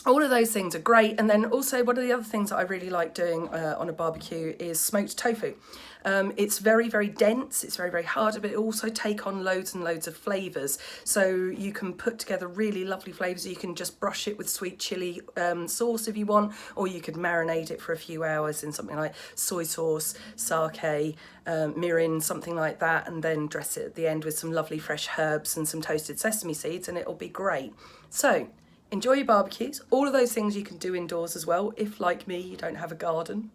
all of those things are great. And then also one of the other things that I really like doing on a barbecue is smoked tofu. It's very, very dense, it's very, very hard, but it also take on loads and loads of flavours. So you can put together really lovely flavours. You can just brush it with sweet chilli sauce if you want, or you could marinate it for a few hours in something like soy sauce, sake, mirin, something like that, and then dress it at the end with some lovely fresh herbs and some toasted sesame seeds, and it'll be great. So enjoy your barbecues. All of those things you can do indoors as well, if like me, you don't have a garden.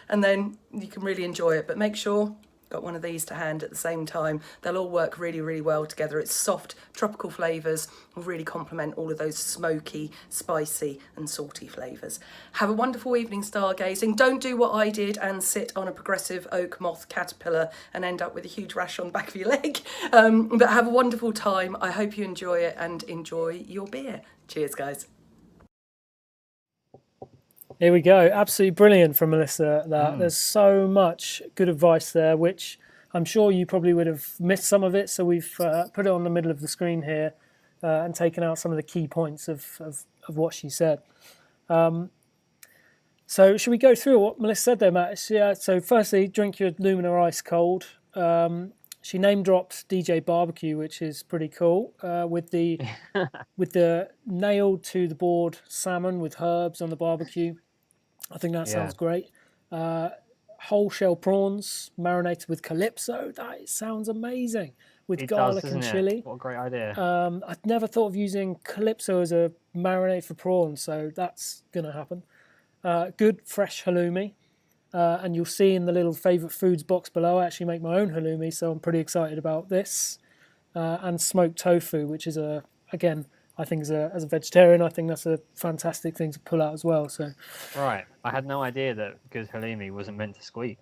And then you can really enjoy it, but make sure you've got one of these to hand at the same time. They'll all work really, really well together. It's soft, tropical flavours, will really complement all of those smoky, spicy and salty flavours. Have a wonderful evening stargazing. Don't do what I did and sit on a progressive oak moth caterpillar and end up with a huge rash on the back of your leg. But have a wonderful time. I hope you enjoy it and enjoy your beer. Cheers, guys. Here we go. Absolutely brilliant from Melissa. There's so much good advice there, which I'm sure you probably would have missed some of it. So we've put it on the middle of the screen here and taken out some of the key points of what she said. So should we go through what Melissa said there, Matt? Yeah, so firstly, drink your Lumina ice cold. she name dropped DJ Barbecue, which is pretty cool, with the nailed to the board salmon with herbs on the barbecue. I think that sounds great. Whole shell prawns marinated with calypso. That sounds amazing. With garlic and chili. What a great idea. I'd never thought of using calypso as a marinade for prawns, so that's going to happen. Good fresh halloumi. And you'll see in the little favourite foods box below, I actually make my own halloumi, so I'm pretty excited about this. And smoked tofu, which is again, I think as a vegetarian, I think that's a fantastic thing to pull out as well. So, right, I had no idea that good halloumi wasn't meant to squeak.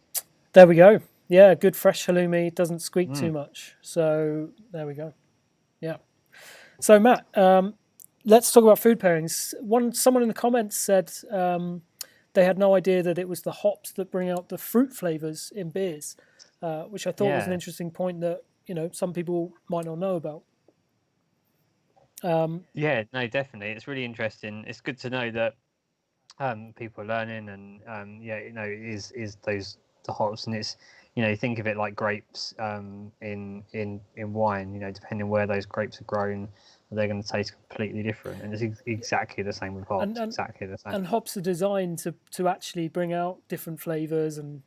There we go. Yeah, good fresh halloumi doesn't squeak too much. So there we go. Yeah. So Matt, let's talk about food pairings. Someone in the comments said they had no idea that it was the hops that bring out the fruit flavours in beers, which I thought was an interesting point that some people might not know about. Yeah, no, definitely. It's really interesting. It's good to know that people are learning, and is the hops, and it's you think of it like grapes in wine. Depending where those grapes are grown, they're going to taste completely different, and it's exactly the same with hops. Exactly the same. And hops are designed to actually bring out different flavors, and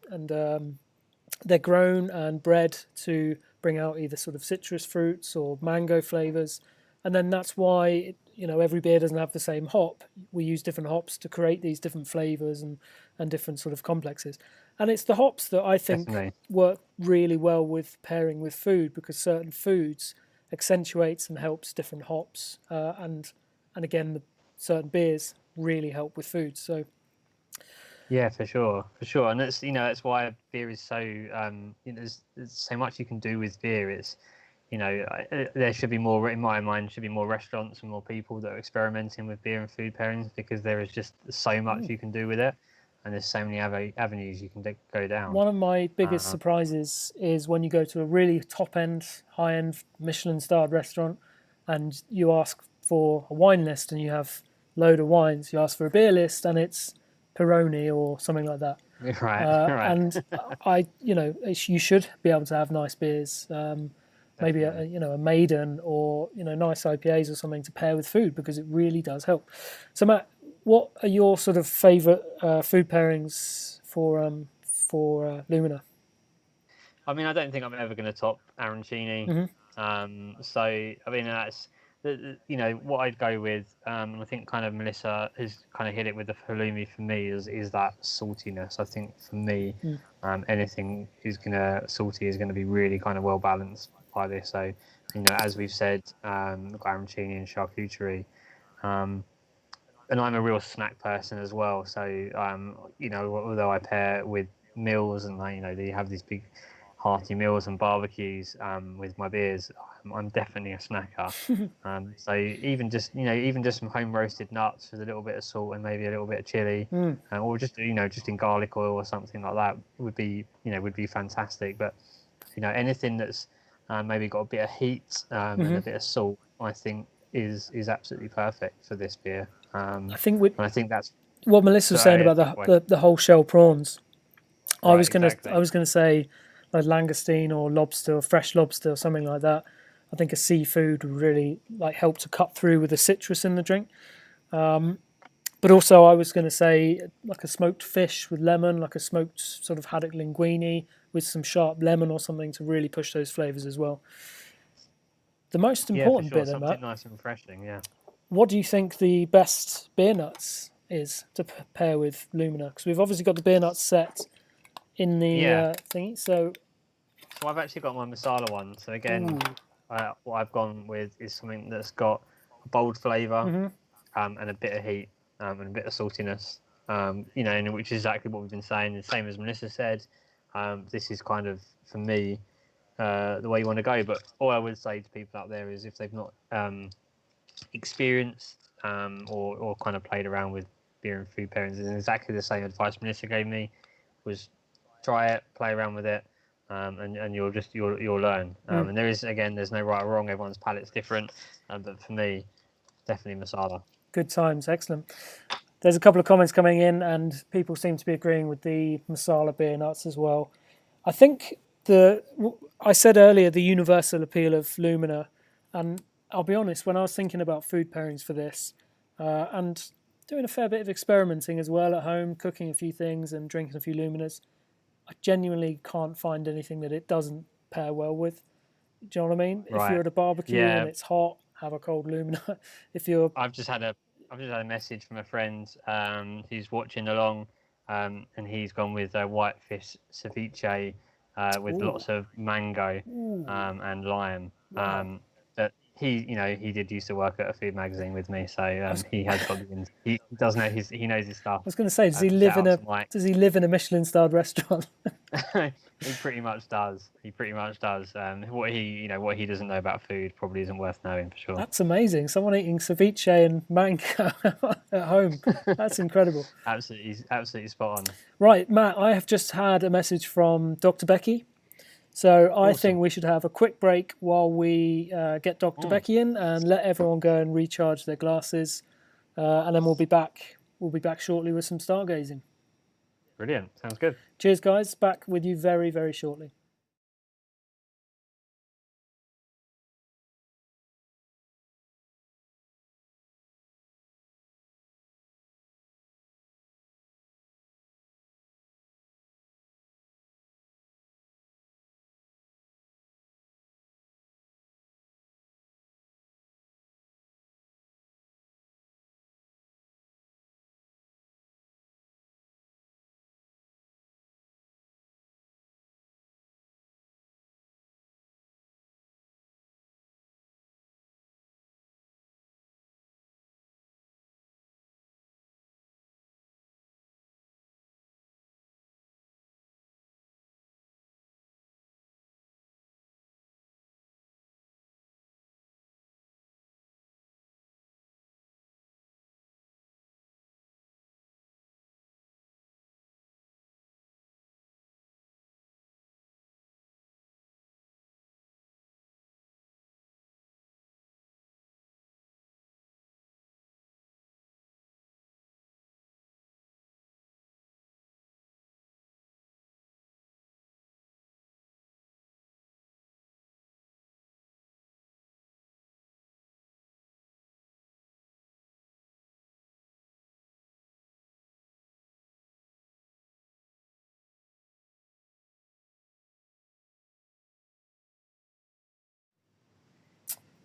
they're grown and bred to bring out either sort of citrus fruits or mango flavors. And then that's why every beer doesn't have the same hop. We use different hops to create these different flavors and different sort of complexes. And it's the hops that I think work really well with pairing with food, because certain foods accentuates and helps different hops, and again, certain beers really help with food. So yeah, for sure, and that's why beer is so there's so much you can do with beer. It's there should be more, in my mind, should be more restaurants and more people that are experimenting with beer and food pairings, because there is just so much you can do with it, and there's so many avenues you can go down. One of my biggest surprises is when you go to a really top-end, high-end Michelin-starred restaurant and you ask for a wine list and you have a load of wines. You ask for a beer list and it's Peroni or something like that. Right. And you should be able to have nice beers. Maybe a maiden or nice IPAs or something to pair with food, because it really does help. So Matt, what are your sort of favourite food pairings for Lumina? I mean, I don't think I'm ever going to top arancini. So I mean, that's what I'd go with. And I think kind of Melissa has kind of hit it with the halloumi for me is that saltiness. I think for me, anything salty is going to be really kind of well balanced by this. So as we've said, arancini and charcuterie, and I'm a real snack person as well. So although I pair with meals and they have these big hearty meals and barbecues with my beers, I'm definitely a snacker. So even just some home roasted nuts with a little bit of salt and maybe a little bit of chili, or just just in garlic oil or something like that would be fantastic. But anything that's maybe got a bit of heat and a bit of salt, I think is absolutely perfect for this beer. I think that's what Melissa was saying about the whole shell prawns. I was gonna say like langoustine or lobster or fresh lobster or something like that. I think a seafood would really help to cut through with the citrus in the drink. But also I was going to say like a smoked fish with lemon, like a smoked sort of haddock linguine with some sharp lemon or something to really push those flavours as well. The most important bit of that, nice and refreshing, yeah. What do you think the best beer nuts is to pair with Lumina? Because we've obviously got the beer nuts set in the thingy. So I've actually got my masala one. So again, what I've gone with is something that's got a bold flavour and a bit of heat and a bit of saltiness. And which is exactly what we've been saying. The same as Melissa said. This is kind of, for me, the way you want to go. But all I would say to people out there is if they've not experienced or kind of played around with beer and food pairings, and exactly the same advice Melissa gave me was try it, play around with it, and you'll learn. And there's no right or wrong. Everyone's palate's different, but for me, definitely masala. Good times, excellent. There's a couple of comments coming in, and people seem to be agreeing with the masala beer nuts as well. I think I said earlier the universal appeal of Lumina, and I'll be honest, when I was thinking about food pairings for this, and doing a fair bit of experimenting as well at home, cooking a few things and drinking a few Luminas, I genuinely can't find anything that it doesn't pair well with. Do you know what I mean? Right. If you're at a barbecue and it's hot, have a cold Lumina. If you're, I've just had a message from a friend who's watching along, and he's gone with whitefish ceviche with lots of mango and lime. Wow. But he did used to work at a food magazine with me, so he has got he does know he knows his stuff. I was going to say, does he live in a Michelin-starred restaurant? He pretty much does. What he doesn't know about food probably isn't worth knowing for sure. That's amazing. Someone eating ceviche and mango at home. That's incredible. Absolutely spot on. Right, Matt, I have just had a message from Dr. Becky. So I think we should have a quick break while we get Dr. Becky in and let everyone go and recharge their glasses. And then we'll be back. We'll be back shortly with some stargazing. Brilliant. Sounds good. Cheers, guys. Back with you very, very shortly.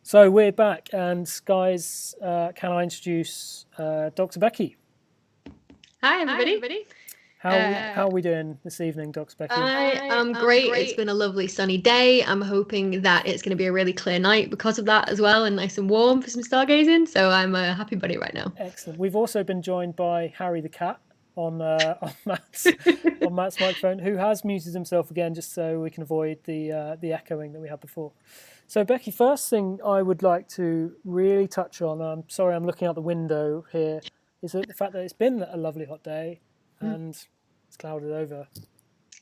So we're back, and guys, can I introduce Dr. Becky? Hi, everybody. How are we doing this evening, Dr. Becky? I am great. It's been a lovely sunny day. I'm hoping that it's going to be a really clear night because of that as well, and nice and warm for some stargazing. So I'm a happy buddy right now. Excellent. We've also been joined by Harry the cat on Matt's microphone, who has muted himself again just so we can avoid the echoing that we had before. So Becky, first thing I would like to really touch on, I'm sorry I'm looking out the window here, is the fact that it's been a lovely hot day and it's clouded over.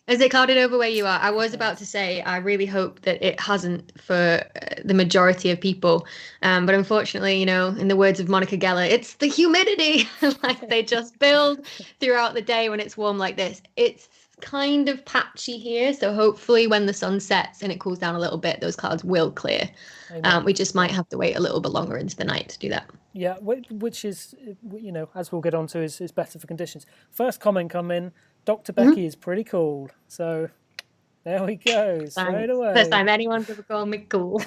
Is it clouded over where you are? I was about to say, I really hope that it hasn't for the majority of people. But unfortunately, in the words of Monica Geller, it's the humidity. Like they just build throughout the day when it's warm like this. It's kind of patchy here. So hopefully when the sun sets and it cools down a little bit, those clouds will clear. We just might have to wait a little bit longer into the night to do that. Yeah, which is, as we'll get on to, is better for conditions. First comment come in. Dr. Becky is pretty cool. So there we go, straight away. First time anyone's ever called me cool.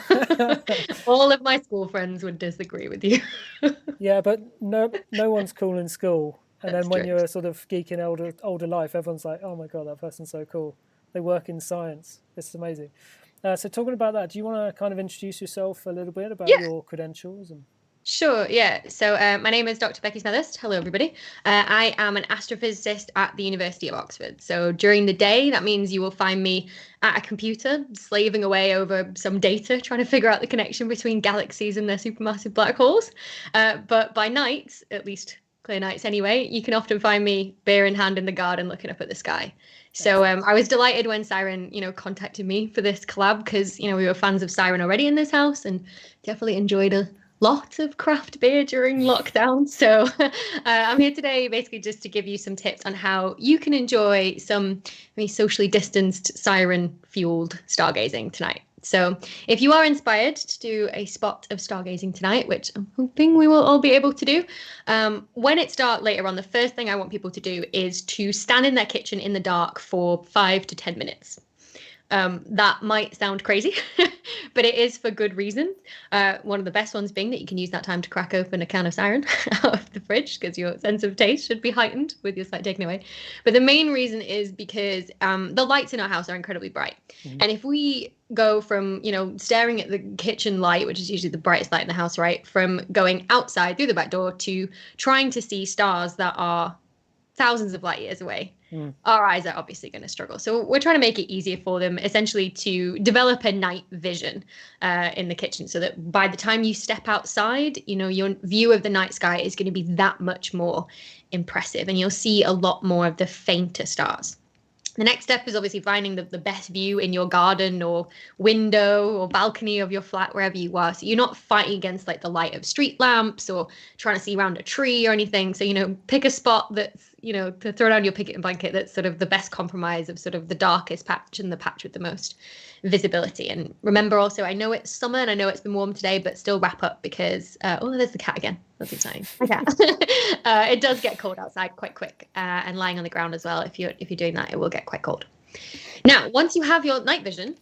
All of my school friends would disagree with you. Yeah, but no one's cool in school. And That's then when true. you're sort of geeking older life, everyone's like, oh my God, that person's so cool. They work in science. It's amazing. So talking about that, do you want to kind of introduce yourself a little bit about your credentials? Sure, yeah. So my name is Dr. Becky Smethurst. Hello, everybody. I am an astrophysicist at the University of Oxford. So during the day, that means you will find me at a computer, slaving away over some data, trying to figure out the connection between galaxies and their supermassive black holes. But by night, at least clear nights anyway, you can often find me beer in hand in the garden looking up at the sky. So I was delighted when Siren, contacted me for this collab because, we were fans of Siren already in this house and definitely enjoyed a lots of craft beer during lockdown. So I'm here today basically just to give you some tips on how you can enjoy some socially distanced Siren fueled stargazing tonight. So if you are inspired to do a spot of stargazing tonight, which I'm hoping we will all be able to do, when it's dark later on, the first thing I want people to do is to stand in their kitchen in the dark for 5 to 10 minutes. That might sound crazy, but it is for good reason. One of the best ones being that you can use that time to crack open a can of Siren out of the fridge because your sense of taste should be heightened with your sight taken away. But the main reason is because the lights in our house are incredibly bright. Mm-hmm. And if we go from, staring at the kitchen light, which is usually the brightest light in the house, right, from going outside through the back door to trying to see stars that are thousands of light years away, our eyes are obviously going to struggle. So we're trying to make it easier for them, essentially, to develop a night vision in the kitchen so that by the time you step outside, your view of the night sky is going to be that much more impressive and you'll see a lot more of the fainter stars. The next step is obviously finding the best view in your garden or window or balcony of your flat, wherever you are. So you're not fighting against like the light of street lamps or trying to see around a tree or anything. So, pick a spot that's, to throw down your picket and blanket that's sort of the best compromise of sort of the darkest patch and the patch with the most visibility. And remember also, I know it's summer and I know it's been warm today, but still wrap up because, there's the cat again. That's exciting. Okay. It does get cold outside quite quick, and lying on the ground as well. If you're doing that, it will get quite cold. Now, once you have your night vision,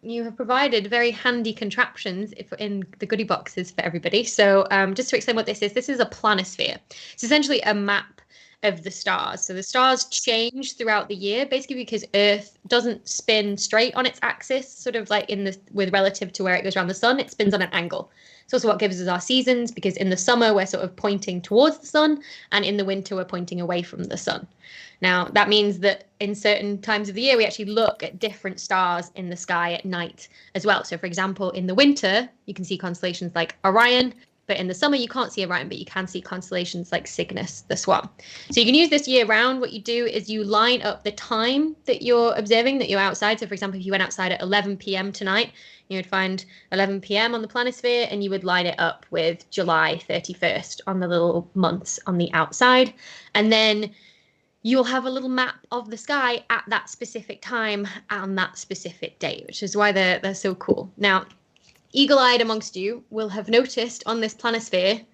you have provided very handy contraptions in the goodie boxes for everybody. So just to explain what this is a planisphere. It's essentially a map of the stars. So the stars change throughout the year, basically because Earth doesn't spin straight on its axis, sort of like with relative to where it goes around the sun. It spins on an angle. It's also what gives us our seasons, because in the summer we're sort of pointing towards the sun, and in the winter we're pointing away from the sun. Now that means that in certain times of the year we actually look at different stars in the sky at night as well. So for example, in the winter you can see constellations like Orion, but in the summer you can't see Orion, but you can see constellations like Cygnus the Swan. So you can use this year round. What you do is you line up the time that you're observing, that you're outside. So for example, if you went outside at 11 p.m. tonight, you would find 11 p.m. on the planisphere and you would line it up with July 31st on the little months on the outside. And then you'll have a little map of the sky at that specific time on that specific date, which is why they're so cool. Now, eagle-eyed amongst you will have noticed on this planisphere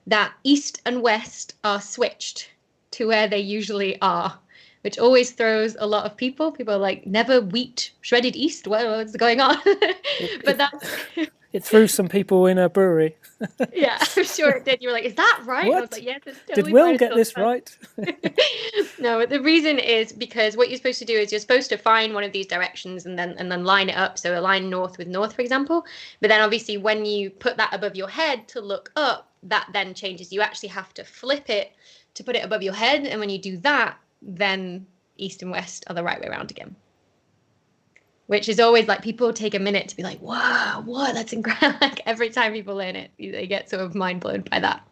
that east and west are switched to where they usually are, which always throws a lot of people. People are like, never wheat shredded east. What's going on? It threw some people in a brewery. Yeah, I'm sure it did. You were like, is that right? What? I was like, yes, it's totally Did Will fine. get this right? No, the reason is because what you're supposed to do is you're supposed to find one of these directions and then line it up. So align north with north, for example. But then obviously when you put that above your head to look up, that then changes. You actually have to flip it to put it above your head. And when you do that, then east and west are the right way around again. Which is always like, people take a minute to be like, wow, what? That's incredible. Like every time people learn it, they get sort of mind blown by that.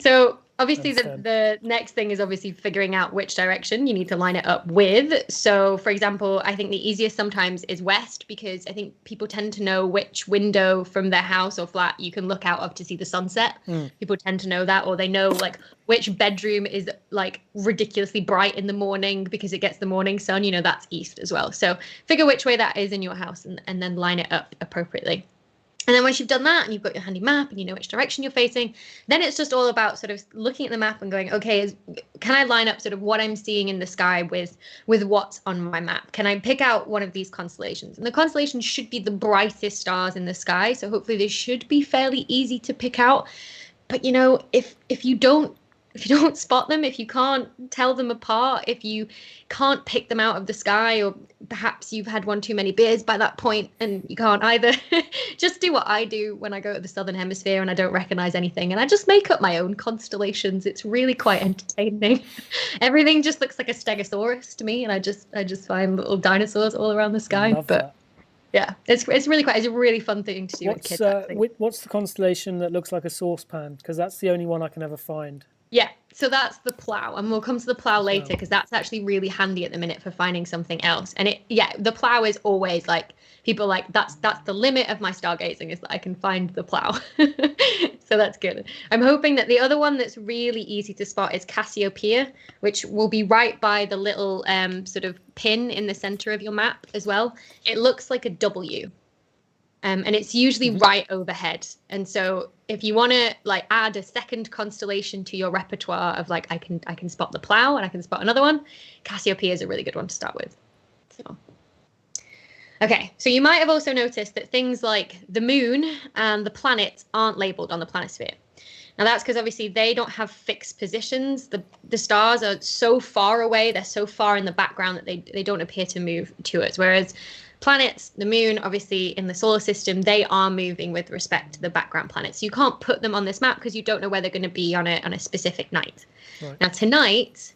So obviously the next thing is obviously figuring out which direction you need to line it up with. So for example, I think the easiest sometimes is west, because I think people tend to know which window from their house or flat you can look out of to see the sunset. People tend to know that, or they know like which bedroom is like ridiculously bright in the morning because it gets the morning sun, that's east as well. So figure which way that is in your house and then line it up appropriately. And then once you've done that and you've got your handy map and you know which direction you're facing, then it's just all about sort of looking at the map and going, okay, can I line up sort of what I'm seeing in the sky with what's on my map? Can I pick out one of these constellations? And the constellations should be the brightest stars in the sky. So hopefully they should be fairly easy to pick out. But, if you don't spot them, if you can't tell them apart, if you can't pick them out of the sky, or perhaps you've had one too many beers by that point and you can't either, just do what I do when I go to the Southern Hemisphere and I don't recognize anything, and I just make up my own constellations. It's really quite entertaining. Everything just looks like a stegosaurus to me, and I just find little dinosaurs all around the sky. But yeah, it's a really fun thing to do with kids. What's the constellation that looks like a saucepan? Because that's the only one I can ever find. Yeah, so that's the plow, and we'll come to the plow later because that's actually really handy at the minute for finding something else. And the plow is always like, people are like, that's the limit of my stargazing, is that I can find the plow. So that's good. I'm hoping that the other one that's really easy to spot is Cassiopeia, which will be right by the little sort of pin in the center of your map as well. It looks like a W. And it's usually right overhead. And so if you want to like add a second constellation to your repertoire of like, I can spot the plow and I can spot another one, Cassiopeia is a really good one to start with. So, okay, so you might have also noticed that things like the moon and the planets aren't labeled on the planisphere. Now that's because obviously they don't have fixed positions. The stars are so far away, they're so far in the background that they don't appear to move to us. Whereas planets, the moon, obviously in the solar system, they are moving with respect to the background planets. You can't put them on this map because you don't know where they're going to be on a specific night. Right. Now tonight,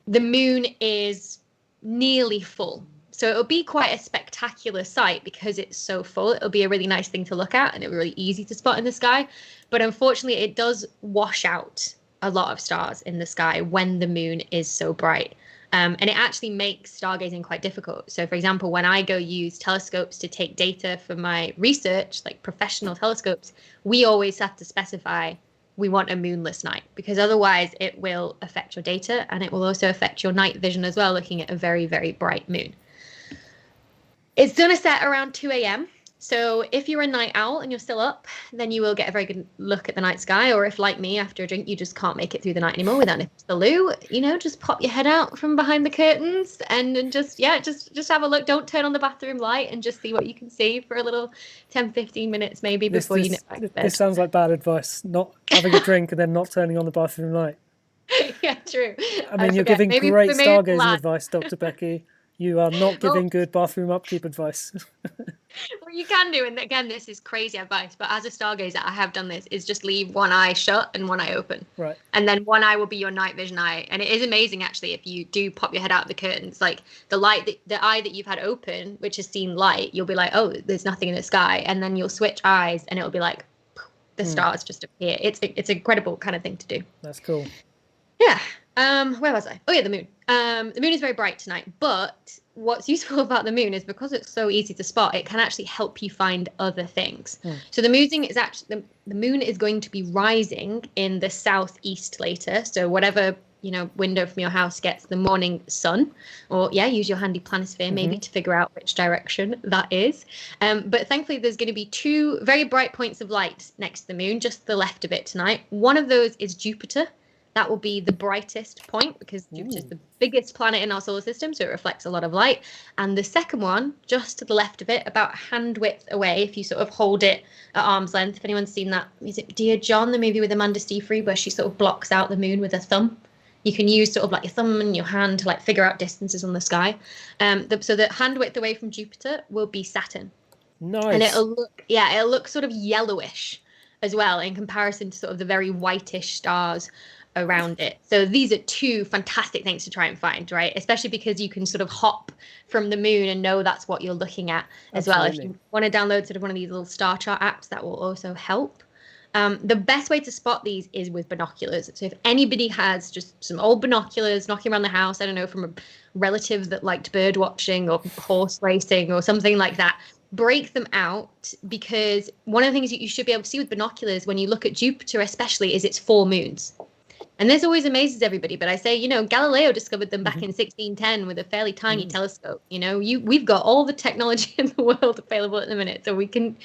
the moon is nearly full. So it'll be quite a spectacular sight because it's so full. It'll be a really nice thing to look at and it'll be really easy to spot in the sky. But unfortunately, it does wash out a lot of stars in the sky when the moon is so bright. And it actually makes stargazing quite difficult. So, for example, when I go use telescopes to take data for my research, like professional telescopes, we always have to specify we want a moonless night, because otherwise it will affect your data and it will also affect your night vision as well, looking at a very, very bright moon. It's going to set around 2 a.m. So if you're a night owl and you're still up, then you will get a very good look at the night sky. Or if, like me, after a drink, you just can't make it through the night anymore without nipping to the loo, just pop your head out from behind the curtains and just have a look. Don't turn on the bathroom light and just see what you can see for a little 10, 15 minutes maybe before you nip back to bed. This sounds like bad advice, not having a drink and then not turning on the bathroom light. Yeah, true. I mean, you're giving great stargazing advice, Dr. Becky. You are not giving good bathroom upkeep advice. What you can do, and again, this is crazy advice, but as a stargazer, I have done this, is just leave one eye shut and one eye open. Right. And then one eye will be your night vision eye. And it is amazing, actually, if you do pop your head out of the curtains, like the eye that you've had open, which has seen light, you'll be like, oh, there's nothing in the sky. And then you'll switch eyes and it'll be like, the stars just appear. It's an incredible kind of thing to do. That's cool. Yeah. Where was I? Oh yeah, the moon. The moon is very bright tonight, but what's useful about the moon is because it's so easy to spot, it can actually help you find other things. So the moon is going to be rising in the southeast later. So whatever window from your house gets the morning sun, or use your handy planisphere maybe to figure out which direction that is. But thankfully, there's going to be two very bright points of light next to the moon, just to the left of it tonight. One of those is Jupiter. That will be the brightest point because Jupiter is the biggest planet in our solar system, so it reflects a lot of light. And the second one, just to the left of it, about hand width away, if you sort of hold it at arm's length. If anyone's seen that, is it Dear John, the movie with Amanda Seyfried, where she sort of blocks out the moon with her thumb? You can use sort of like your thumb and your hand to like figure out distances on the sky. So the hand width away from Jupiter will be Saturn. Nice. And it'll look sort of yellowish as well in comparison to sort of the very whitish stars around it. So these are two fantastic things to try and find, right? Especially because you can sort of hop from the moon and know that's what you're looking at as well. If you want to download sort of one of these little star chart apps, that will also help. The best way to spot these is with binoculars. So if anybody has just some old binoculars knocking around the house, I don't know, from a relative that liked bird watching or horse racing or something like that, break them out, because one of the things that you should be able to see with binoculars when you look at Jupiter especially is its full moons. And this always amazes everybody, but I say, Galileo discovered them back in 1610 with a fairly tiny telescope. We've got all the technology in the world available at the minute, so we can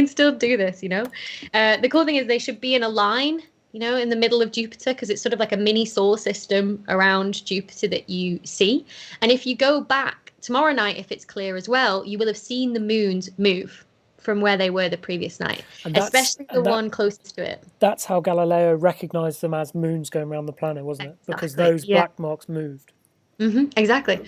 still do this. The cool thing is they should be in a line, in the middle of Jupiter, because it's sort of like a mini solar system around Jupiter that you see. And if you go back tomorrow night, if it's clear as well, you will have seen the moons move from where they were the previous night, especially the one closest to it. That's how Galileo recognized them as moons going around the planet, wasn't it? Because those black marks moved. Exactly.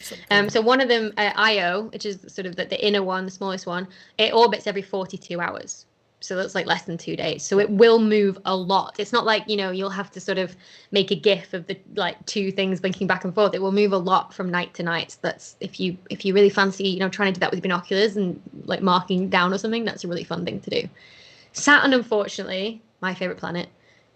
So one of them, Io, which is sort of the inner one, the smallest one, it orbits every 42 hours. So that's like less than 2 days. So it will move a lot. It's not like, you'll have to sort of make a GIF of the two things blinking back and forth. It will move a lot from night to night. So that's if you really fancy, trying to do that with binoculars and like marking down or something, that's a really fun thing to do. Saturn, unfortunately, my favorite planet,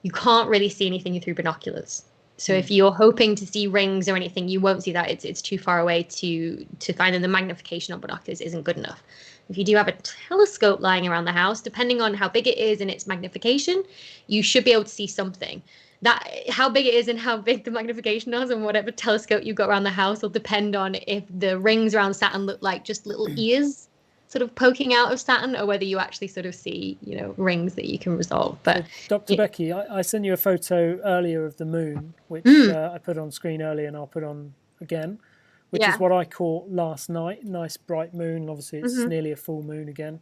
you can't really see anything through binoculars. So if you're hoping to see rings or anything, you won't see that. It's too far away to find them. The magnification on binoculars isn't good enough. If you do have a telescope lying around the house, depending on how big it is and its magnification, you should be able to see something. That how big it is and how big the magnification is and whatever telescope you've got around the house will depend on if the rings around Saturn look like just little ears sort of poking out of Saturn, or whether you actually sort of see, rings that you can resolve. But so, Dr. Becky, I sent you a photo earlier of the moon, which I put on screen earlier and I'll put on again, which is what I caught last night. Nice bright moon. Obviously, it's nearly a full moon again.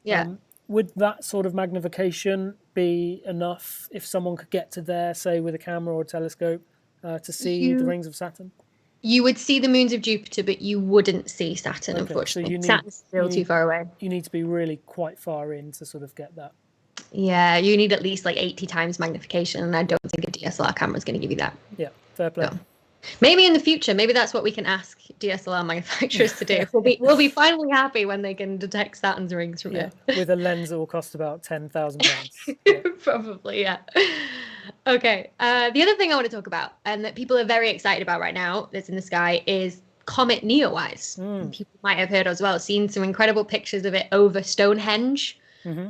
Yeah. Would that sort of magnification be enough if someone could get to there, say with a camera or a telescope, to see the rings of Saturn? You would see the moons of Jupiter, but you wouldn't see Saturn, unfortunately. So Saturn's still too far away. You need to be really quite far in to sort of get that. Yeah, you need at least like 80 times magnification, and I don't think a DSLR camera is going to give you that. Yeah, fair play. So, maybe in the future, maybe that's what we can ask DSLR manufacturers to do. We'll be finally happy when they can detect Saturn's rings from Earth. With a lens that will cost about £10,000. Probably, yeah. Okay. The other thing I want to talk about, and that people are very excited about right now, that's in the sky, is Comet Neowise. People might have heard as well, seen some incredible pictures of it over Stonehenge,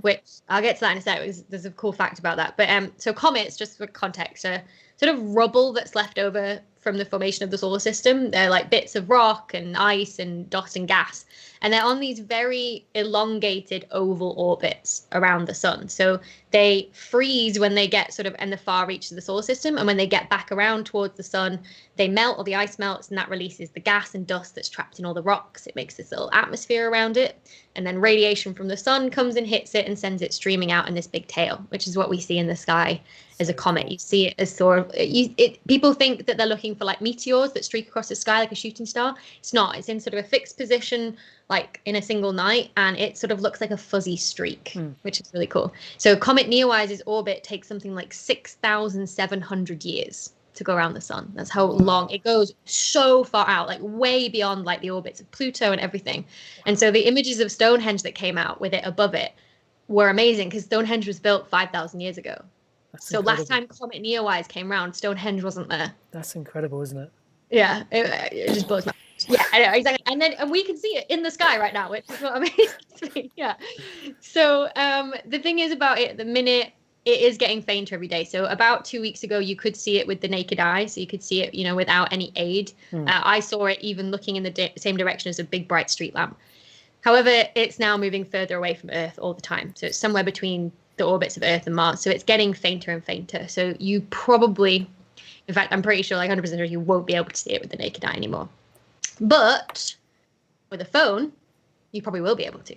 which I'll get to that in a sec. There's a cool fact about that. But so comets, just for context, are sort of rubble that's left over from the formation of the solar system. They're like bits of rock and ice and dust and gas. And they're on these very elongated oval orbits around the sun. So they freeze when they get sort of in the far reaches of the solar system. And when they get back around towards the sun, they melt, or the ice melts, and that releases the gas and dust that's trapped in all the rocks. It makes this little atmosphere around it. And then radiation from the sun comes and hits it and sends it streaming out in this big tail, which is what we see in the sky as a comet. You see it as sort of, people think that they're looking for like meteors that streak across the sky like a shooting star. It's not. It's in sort of a fixed position, like in a single night, and it sort of looks like a fuzzy streak, which is really cool. So Comet Neowise's orbit takes something like 6,700 years to go around the sun. That's how long it goes, so far out, like way beyond like the orbits of Pluto and everything. And so the images of Stonehenge that came out with it above it were amazing, because Stonehenge was built 5,000 years ago. So last time Comet Neowise came around, Stonehenge wasn't there. That's incredible, isn't it? Yeah, it just blows my. Yeah, I know, exactly. And we can see it in the sky right now, which is what amazes me. Yeah. So the thing is about it, at the minute, it is getting fainter every day. So about 2 weeks ago, you could see it with the naked eye. So you could see it, without any aid. I saw it even looking in the same direction as a big bright street lamp. However, it's now moving further away from Earth all the time. So it's somewhere between the orbits of Earth and Mars. So it's getting fainter and fainter. So you probably, in fact, I'm pretty sure, like 100% sure, you won't be able to see it with the naked eye anymore. But with a phone, you probably will be able to.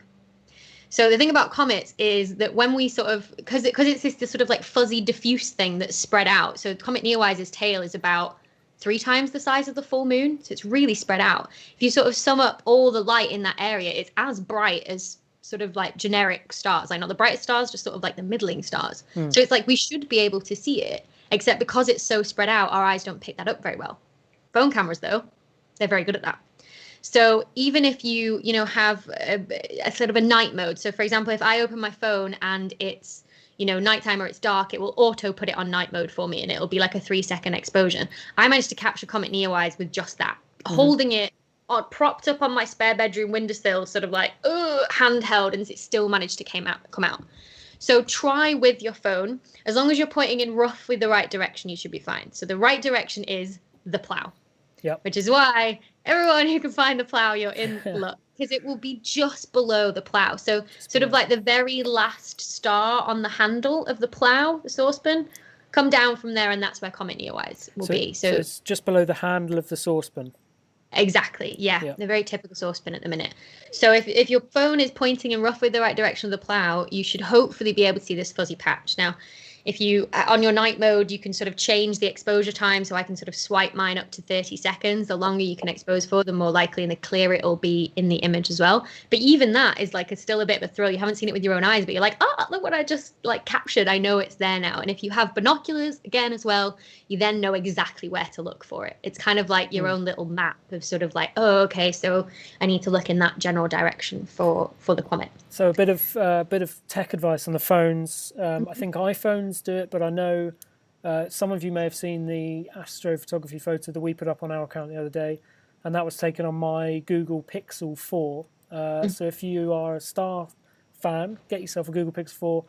So the thing about comets is that when we sort of, because it's this sort of like fuzzy diffuse thing that's spread out. So Comet Neowise's tail is about 3 times the size of the full moon. So it's really spread out. If you sort of sum up all the light in that area, it's as bright as sort of like generic stars, like not the brightest stars, just sort of like the middling stars. So it's like we should be able to see it, except because it's so spread out, our eyes don't pick that up very well. Phone cameras, though, they're very good at that. So even if you have a sort of a night mode. So for example, if I open my phone and it's nighttime or it's dark, it will auto put it on night mode for me, and it'll be like a 3-second exposure. I managed to capture Comet Neowise with just that, holding it propped up on my spare bedroom windowsill, sort of like handheld, and it still managed to come out. So try with your phone. As long as you're pointing in roughly the right direction, you should be fine. So the right direction is the plow. Yep. Which is why everyone who can find the plow, you're in luck, because it will be just below the plow. So sort of like the very last star on the handle of the plow, the saucepan, come down from there, and that's where Comet Neowise will be. So it's just below the handle of the saucepan. Exactly, yeah. The very typical saucepan at the minute. So if your phone is pointing in roughly the right direction of the plow, you should hopefully be able to see this fuzzy patch. Now, if you, on your night mode, you can sort of change the exposure time, so I can sort of swipe mine up to 30 seconds. The longer you can expose for, the more likely and the clearer it will be in the image as well. But even that is like still a bit of a thrill. You haven't seen it with your own eyes, but you're like, oh, look what I just like captured. I know it's there now. And if you have binoculars, again, as well, you then know exactly where to look for it. It's kind of like your own little map of sort of like, oh, okay, so I need to look in that general direction for the comet. So a bit of tech advice on the phones. I think iPhones phones do it, but I know some of you may have seen the astrophotography photo that we put up on our account the other day, and that was taken on my Google Pixel 4. So if you are a star fan, get yourself a Google Pixel 4.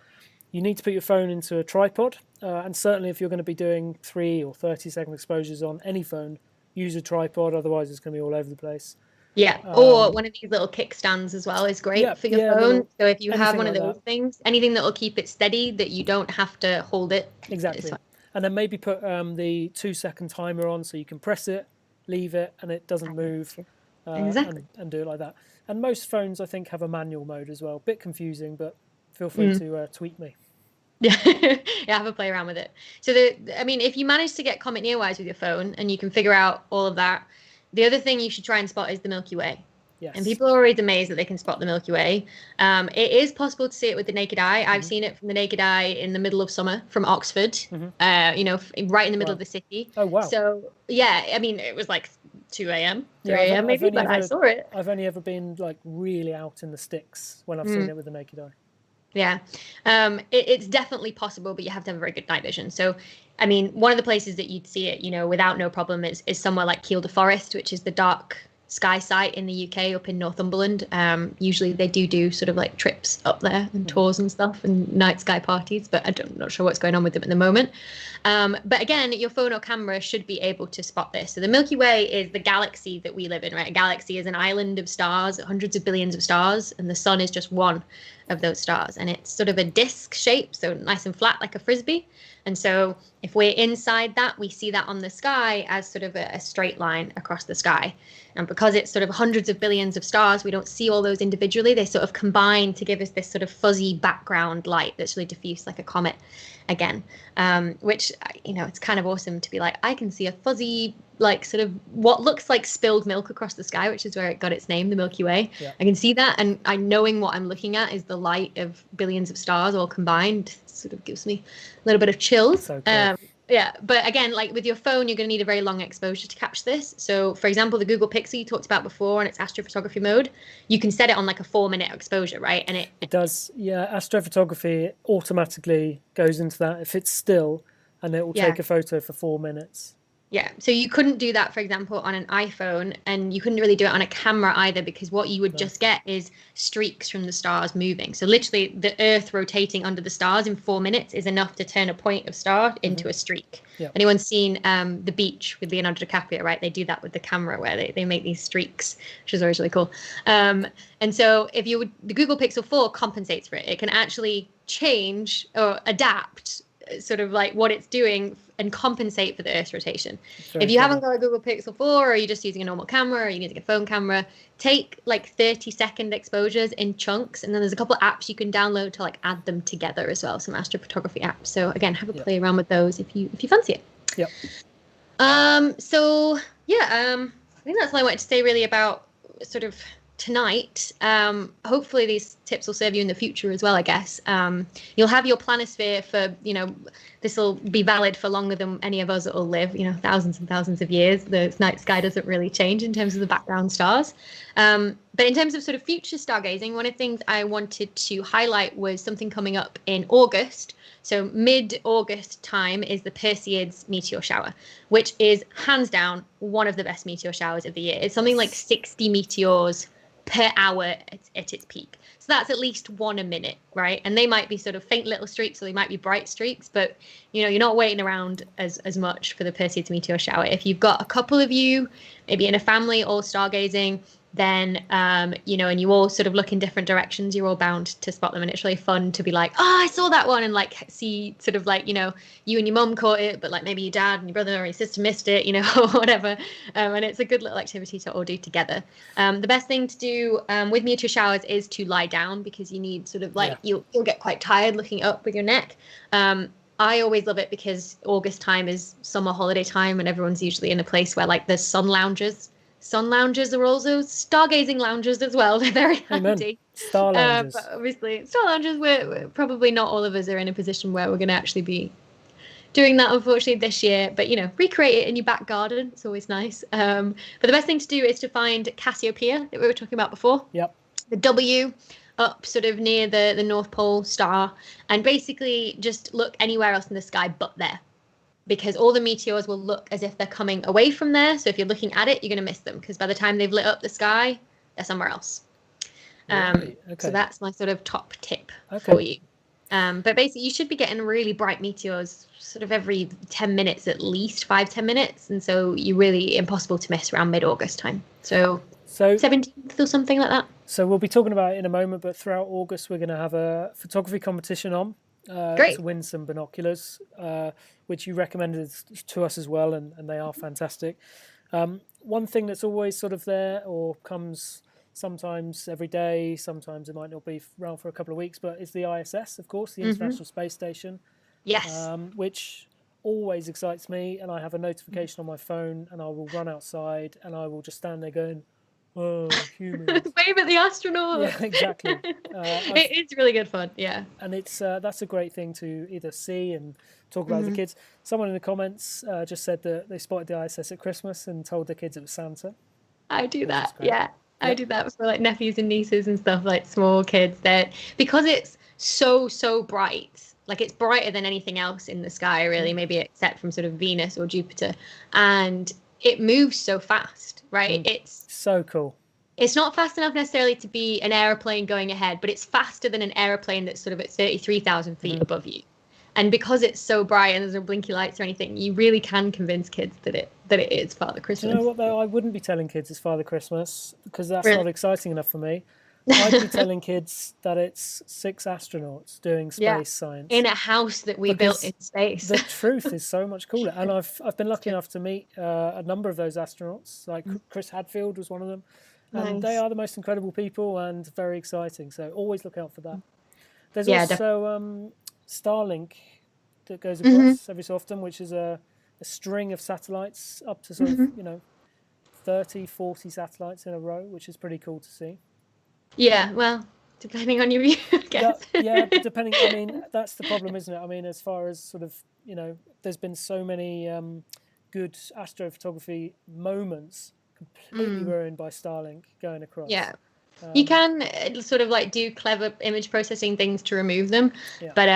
You need to put your phone into a tripod, and certainly if you're going to be doing 3 or 30-second exposures on any phone, use a tripod, otherwise it's going to be all over the place. Yeah, or one of these little kickstands as well is great for your phone. So if you have one of those things, anything that will keep it steady, that you don't have to hold it. Exactly. And then maybe put the 2-second timer on so you can press it, leave it, and it doesn't move. Exactly. And do it like that. And most phones, I think, have a manual mode as well. Bit confusing, but feel free to tweet me. Yeah, have a play around with it. So, if you manage to get Comet Neowise with your phone and you can figure out all of that, the other thing you should try and spot is the Milky Way. Yes. And people are always amazed that they can spot the Milky Way. It is possible to see it with the naked eye. I've seen it from the naked eye in the middle of summer from Oxford, right in the middle of the city. Oh, wow. So, yeah, it was like 2 a.m., 3 a.m. maybe, but I saw it. I've only ever been like really out in the sticks when I've seen it with the naked eye. Yeah, it's definitely possible, but you have to have very good night vision. So, one of the places that you'd see it, without no problem is somewhere like Kielder Forest, which is the dark sky site in the UK up in Northumberland. Usually they do sort of like trips up there and tours and stuff and night sky parties, but I'm not sure what's going on with them at the moment. But again, your phone or camera should be able to spot this. So the Milky Way is the galaxy that we live in, right? A galaxy is an island of stars, hundreds of billions of stars, and the sun is just one of those stars. And it's sort of a disc shape, so nice and flat like a frisbee. And so if we're inside that, we see that on the sky as sort of a straight line across the sky. And because it's sort of hundreds of billions of stars, we don't see all those individually. They sort of combine to give us this sort of fuzzy background light that's really diffuse like a comet again, which, it's kind of awesome to be like, I can see a fuzzy, like sort of what looks like spilled milk across the sky, which is where it got its name, the Milky Way. Yeah. I can see that, and knowing what I'm looking at is the light of billions of stars all combined. Sort of gives me a little bit of chills. So cool. Yeah, but again, like with your phone, you're going to need a very long exposure to catch this. So, for example, the Google Pixel you talked about before on its astrophotography mode, you can set it on like a 4-minute exposure, right? And it does. Yeah, astrophotography automatically goes into that if it's still, and it will take a photo for 4 minutes. Yeah, so you couldn't do that, for example, on an iPhone, and you couldn't really do it on a camera either, because what you would just get is streaks from the stars moving. So literally the Earth rotating under the stars in 4 minutes is enough to turn a point of star into a streak. Yeah. Anyone's seen The Beach with Leonardo DiCaprio, right? They do that with the camera where they make these streaks, which is always really cool. And so the Google Pixel 4 compensates for it. It can actually change or adapt sort of like what it's doing and compensate for the Earth's rotation. If you haven't got a Google Pixel 4, or you're just using a normal camera, or you're using a phone camera, take like 30-second exposures in chunks, and then there's a couple of apps you can download to like add them together as well, some astrophotography apps. So again, have a play around with those if you fancy it. Yep. I think that's all I wanted to say really about sort of tonight. Hopefully these tips will serve you in the future as well, I guess. You'll have your planisphere for, this will be valid for longer than any of us will live, thousands and thousands of years. The night sky doesn't really change in terms of the background stars. But in terms of sort of future stargazing, one of the things I wanted to highlight was something coming up in August. So mid-August time is the Perseids meteor shower, which is hands down one of the best meteor showers of the year. It's something like 60 meteors per hour at its peak. So that's at least one a minute, right? And they might be sort of faint little streaks, or they might be bright streaks, but you're not waiting around as much for the Perseids meteor shower. If you've got a couple of you, maybe in a family all stargazing, then and you all sort of look in different directions, you're all bound to spot them. And it's really fun to be like, I saw that one, and like see sort of like, you and your mum caught it, but like maybe your dad and your brother or your sister missed it, or whatever. And it's a good little activity to all do together. The best thing to do with meteor showers is to lie down, because you need sort of like, you'll get quite tired looking up with your neck. I always love it because August time is summer holiday time, and everyone's usually in a place where like there's sun lounges. Sun lounges are also stargazing lounges as well. They're very handy. Star lounges. But obviously, star lounges, we're probably not all of us are in a position where we're going to actually be doing that, unfortunately, this year. But, recreate it in your back garden. It's always nice. But the best thing to do is to find Cassiopeia that we were talking about before. Yep. The W up sort of near the North Pole star, and basically just look anywhere else in the sky but there, because all the meteors will look as if they're coming away from there. So if you're looking at it, you're going to miss them, because by the time they've lit up the sky, they're somewhere else. Right, okay. So that's my sort of top tip for you. But basically, you should be getting really bright meteors sort of every 10 minutes, at least 5-10 minutes. And so you're really impossible to miss around mid-August time. So 17th or something like that. So we'll be talking about it in a moment, but throughout August, we're going to have a photography competition on Great. to win some binoculars, which you recommended to us as well, and they are fantastic. One thing that's always sort of there, or comes sometimes every day, sometimes it might not be around for a couple of weeks, but it's the ISS, of course, the International Space Station. Yes. Which always excites me, and I have a notification on my phone, and I will run outside, and I will just stand there going, oh, humans. Wave at the astronaut. Yeah, exactly. It's really good fun, yeah. And it's that's a great thing to either see and talk about with the kids. Someone in the comments just said that they spotted the ISS at Christmas and told their kids it was Santa. I do that, yeah. I do that for like nephews and nieces and stuff, like small kids. That because it's so bright, like it's brighter than anything else in the sky, really, maybe except from sort of Venus or Jupiter, and it moves so fast, right? It's so cool. It's not fast enough necessarily to be an aeroplane going ahead, but it's faster than an aeroplane that's sort of at 33,000 feet above you. And because it's so bright and there's no blinky lights or anything, you really can convince kids that it is Father Christmas. Do you know what, though? I wouldn't be telling kids it's Father Christmas, because that's not exciting enough for me. I'd be telling kids that it's 6 astronauts doing space science in a house that we built in space. The truth is so much cooler, and I've been lucky enough to meet a number of those astronauts. Like Chris Hadfield was one of them, and they are the most incredible people and very exciting. So always look out for that. There's also Starlink that goes across every so often, which is a string of satellites up to sort of 30, 40 satellites in a row, which is pretty cool to see. Yeah, well, depending on your view, I guess. Yeah, depending. I mean, that's the problem, isn't it? I mean, as far as sort of, there's been so many good astrophotography moments completely ruined by Starlink going across. Yeah. You can sort of like do clever image processing things to remove them, but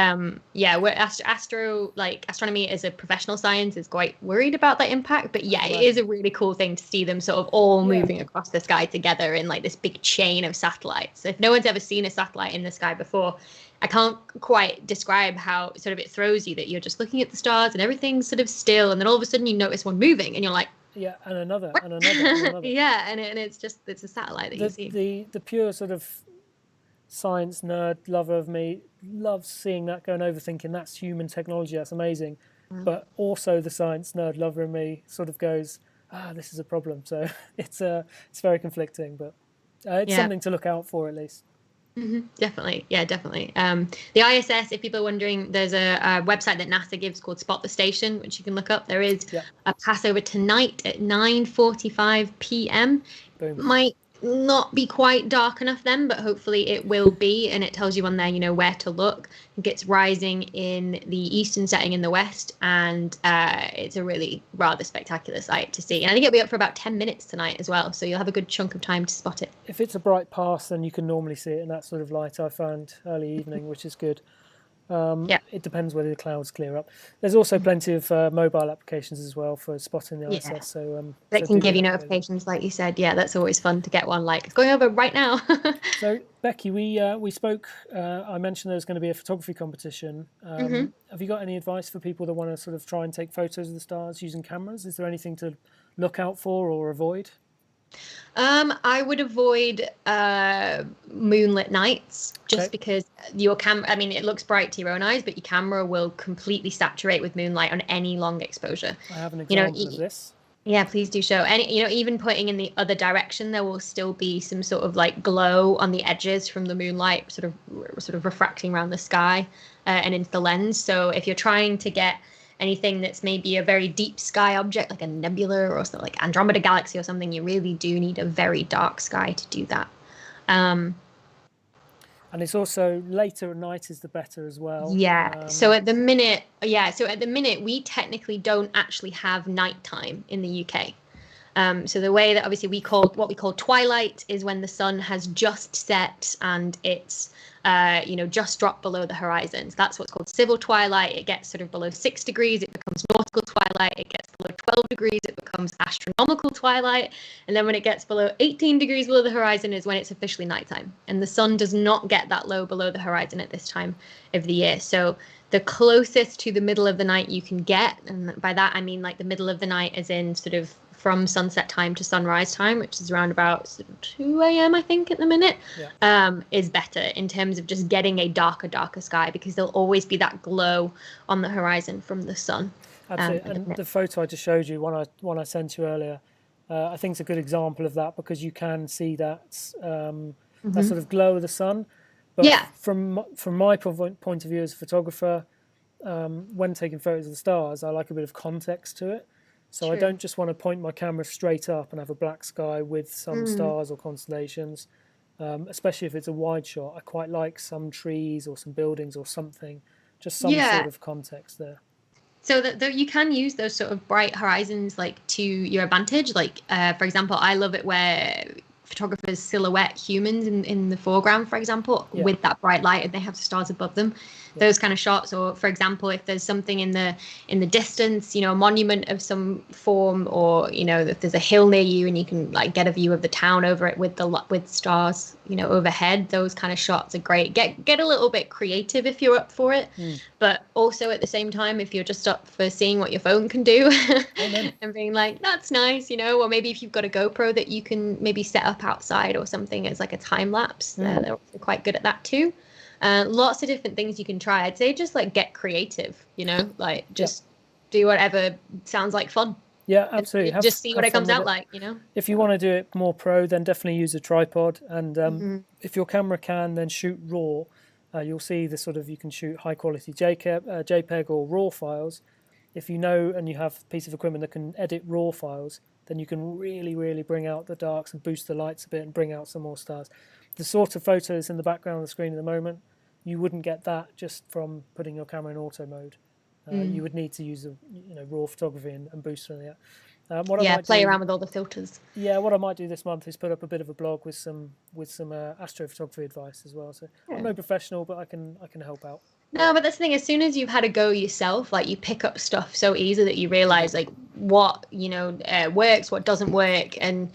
where astronomy as a professional science is quite worried about that impact. But it is a really cool thing to see them sort of all moving across the sky together in like this big chain of satellites. If no one's ever seen a satellite in the sky before, I can't quite describe how sort of it throws you, that you're just looking at the stars and everything's sort of still, and then all of a sudden you notice one moving and you're like, yeah, and another, and another, and another. Yeah, and it's a satellite that you see. The pure sort of science nerd lover of me loves seeing that, going over thinking that's human technology, that's amazing. But also the science nerd lover in me sort of goes, this is a problem. So it's very conflicting, but it's something to look out for at least. Definitely. Yeah, definitely. The ISS, if people are wondering, there's a website that NASA gives called Spot the Station, which you can look up. There is a passover tonight at 9:45 p.m. Boom. Might not be quite dark enough then, but hopefully it will be, and it tells you on there where to look. It gets rising in the eastern, setting in the west, and it's a really rather spectacular sight to see. And I think it'll be up for about 10 minutes tonight as well, so you'll have a good chunk of time to spot it. If it's a bright pass, then you can normally see it in that sort of light, I found early evening, which is good. It depends whether the clouds clear up. There's also plenty of mobile applications as well for spotting the ISS. So that can give you notifications, like you said. Yeah, that's always fun to get one. Like, it's going over right now. So Becky, we spoke. I mentioned there's going to be a photography competition. Have you got any advice for people that want to sort of try and take photos of the stars using cameras? Is there anything to look out for or avoid? I would avoid moonlit nights, just because your camera, I mean, it looks bright to your own eyes, but your camera will completely saturate with moonlight on any long exposure. I have an example of this. Yeah, please do show. And even pointing in the other direction, there will still be some sort of like glow on the edges from the moonlight, sort of refracting around the sky and into the lens. So if you're trying to get anything that's maybe a very deep sky object, like a nebula or something like Andromeda Galaxy or something, you really do need a very dark sky to do that. And it's also later at night is the better as well. Yeah. So at the minute, we technically don't actually have nighttime in the UK. So the way that obviously what we call twilight is when the sun has just set and it's just dropped below the horizon. So that's what's called civil twilight. It gets sort of below 6 degrees, it becomes nautical twilight. It gets below 12 degrees, it becomes astronomical twilight. And then when it gets below 18 degrees below the horizon is when it's officially nighttime. And the sun does not get that low below the horizon at this time of the year. So the closest to the middle of the night you can get, and by that I mean like the middle of the night as in sort of from sunset time to sunrise time, which is around about sort of 2 a.m. I think at the minute, is better in terms of just getting a darker sky, because there'll always be that glow on the horizon from the sun. Absolutely. And the photo I just showed you, one I sent you earlier, I think it's a good example of that, because you can see that that sort of glow of the sun. But from my point of view as a photographer, when taking photos of the stars, I like a bit of context to it. So I don't just want to point my camera straight up and have a black sky with some stars or constellations, especially if it's a wide shot. I quite like some trees or some buildings or something, just some sort of context there. So that you can use those sort of bright horizons like to your advantage. Like, for example, I love it where photographers silhouette humans in the foreground, for example, with that bright light, and they have stars above them. Those kind of shots. Or for example, if there's something in the distance, a monument of some form, or if there's a hill near you and you can like get a view of the town over it with stars overhead, those kind of shots are great. Get a little bit creative if you're up for it, but also at the same time, if you're just up for seeing what your phone can do and being like, that's nice, or maybe if you've got a GoPro that you can maybe set up outside or something as like a time lapse, they're also quite good at that too. Lots of different things you can try. I'd say just like get creative, like just do whatever sounds like fun. Yeah, absolutely. Just see what it comes out like, If you want to do it more pro, then definitely use a tripod. And if your camera can, then shoot RAW. You'll see you can shoot high quality JPEG or RAW files. If you know and you have a piece of equipment that can edit RAW files, then you can really, really bring out the darks and boost the lights a bit and bring out some more stars. The sort of photos in the background of the screen at the moment, you wouldn't get that just from putting your camera in auto mode. You would need to use raw photography and boost from that. Play around with all the filters. Yeah, what I might do this month is put up a bit of a blog with some astrophotography advice as well. So I'm no professional, but I can help out. No, but that's the thing. As soon as you've had a go yourself, like you pick up stuff so easy that you realize like what works, what doesn't work, and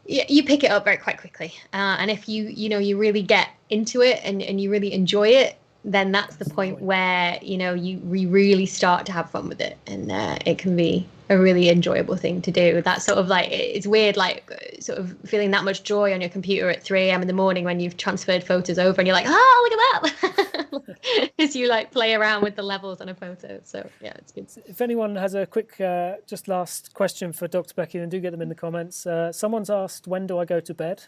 you pick it up quite quickly. And if you really get into it and you really enjoy it, then that's the point where we really start to have fun with it, and it can be a really enjoyable thing to do. That's sort of like, it's weird, like sort of feeling that much joy on your computer at 3 a.m. in the morning when you've transferred photos over and you're like, look at that, as you like play around with the levels on a photo. So yeah, it's good. If anyone has a quick just last question for Dr. Becky, then do get them in the comments. Someone's asked, when do I go to bed?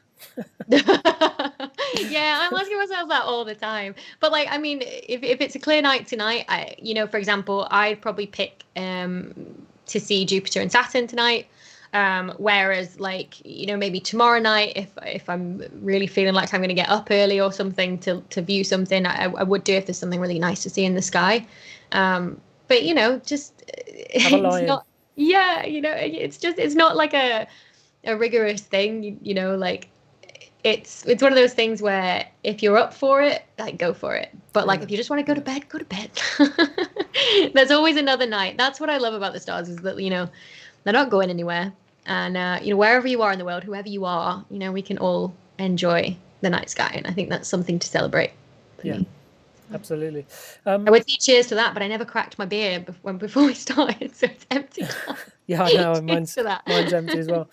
Yeah, I'm asking myself that all the time. But like, I mean, if it's a clear night tonight, for example, I'd probably pick to see Jupiter and Saturn tonight. Whereas like, maybe tomorrow night, if I'm really feeling like I'm going to get up early or something to view something, I would do if there's something really nice to see in the sky. But just have a lie-in. It's not like a rigorous thing, like it's one of those things where if you're up for it, like go for it. But like if you just want to go to bed, go to bed. There's always another night. That's what I love about the stars, is that they're not going anywhere. And wherever you are in the world, whoever you are, we can all enjoy the night sky, and I think that's something to celebrate for me. Absolutely. I would say cheers to that, but I never cracked my beer before we started, so it's empty. Yeah, I know. Mine's empty as well.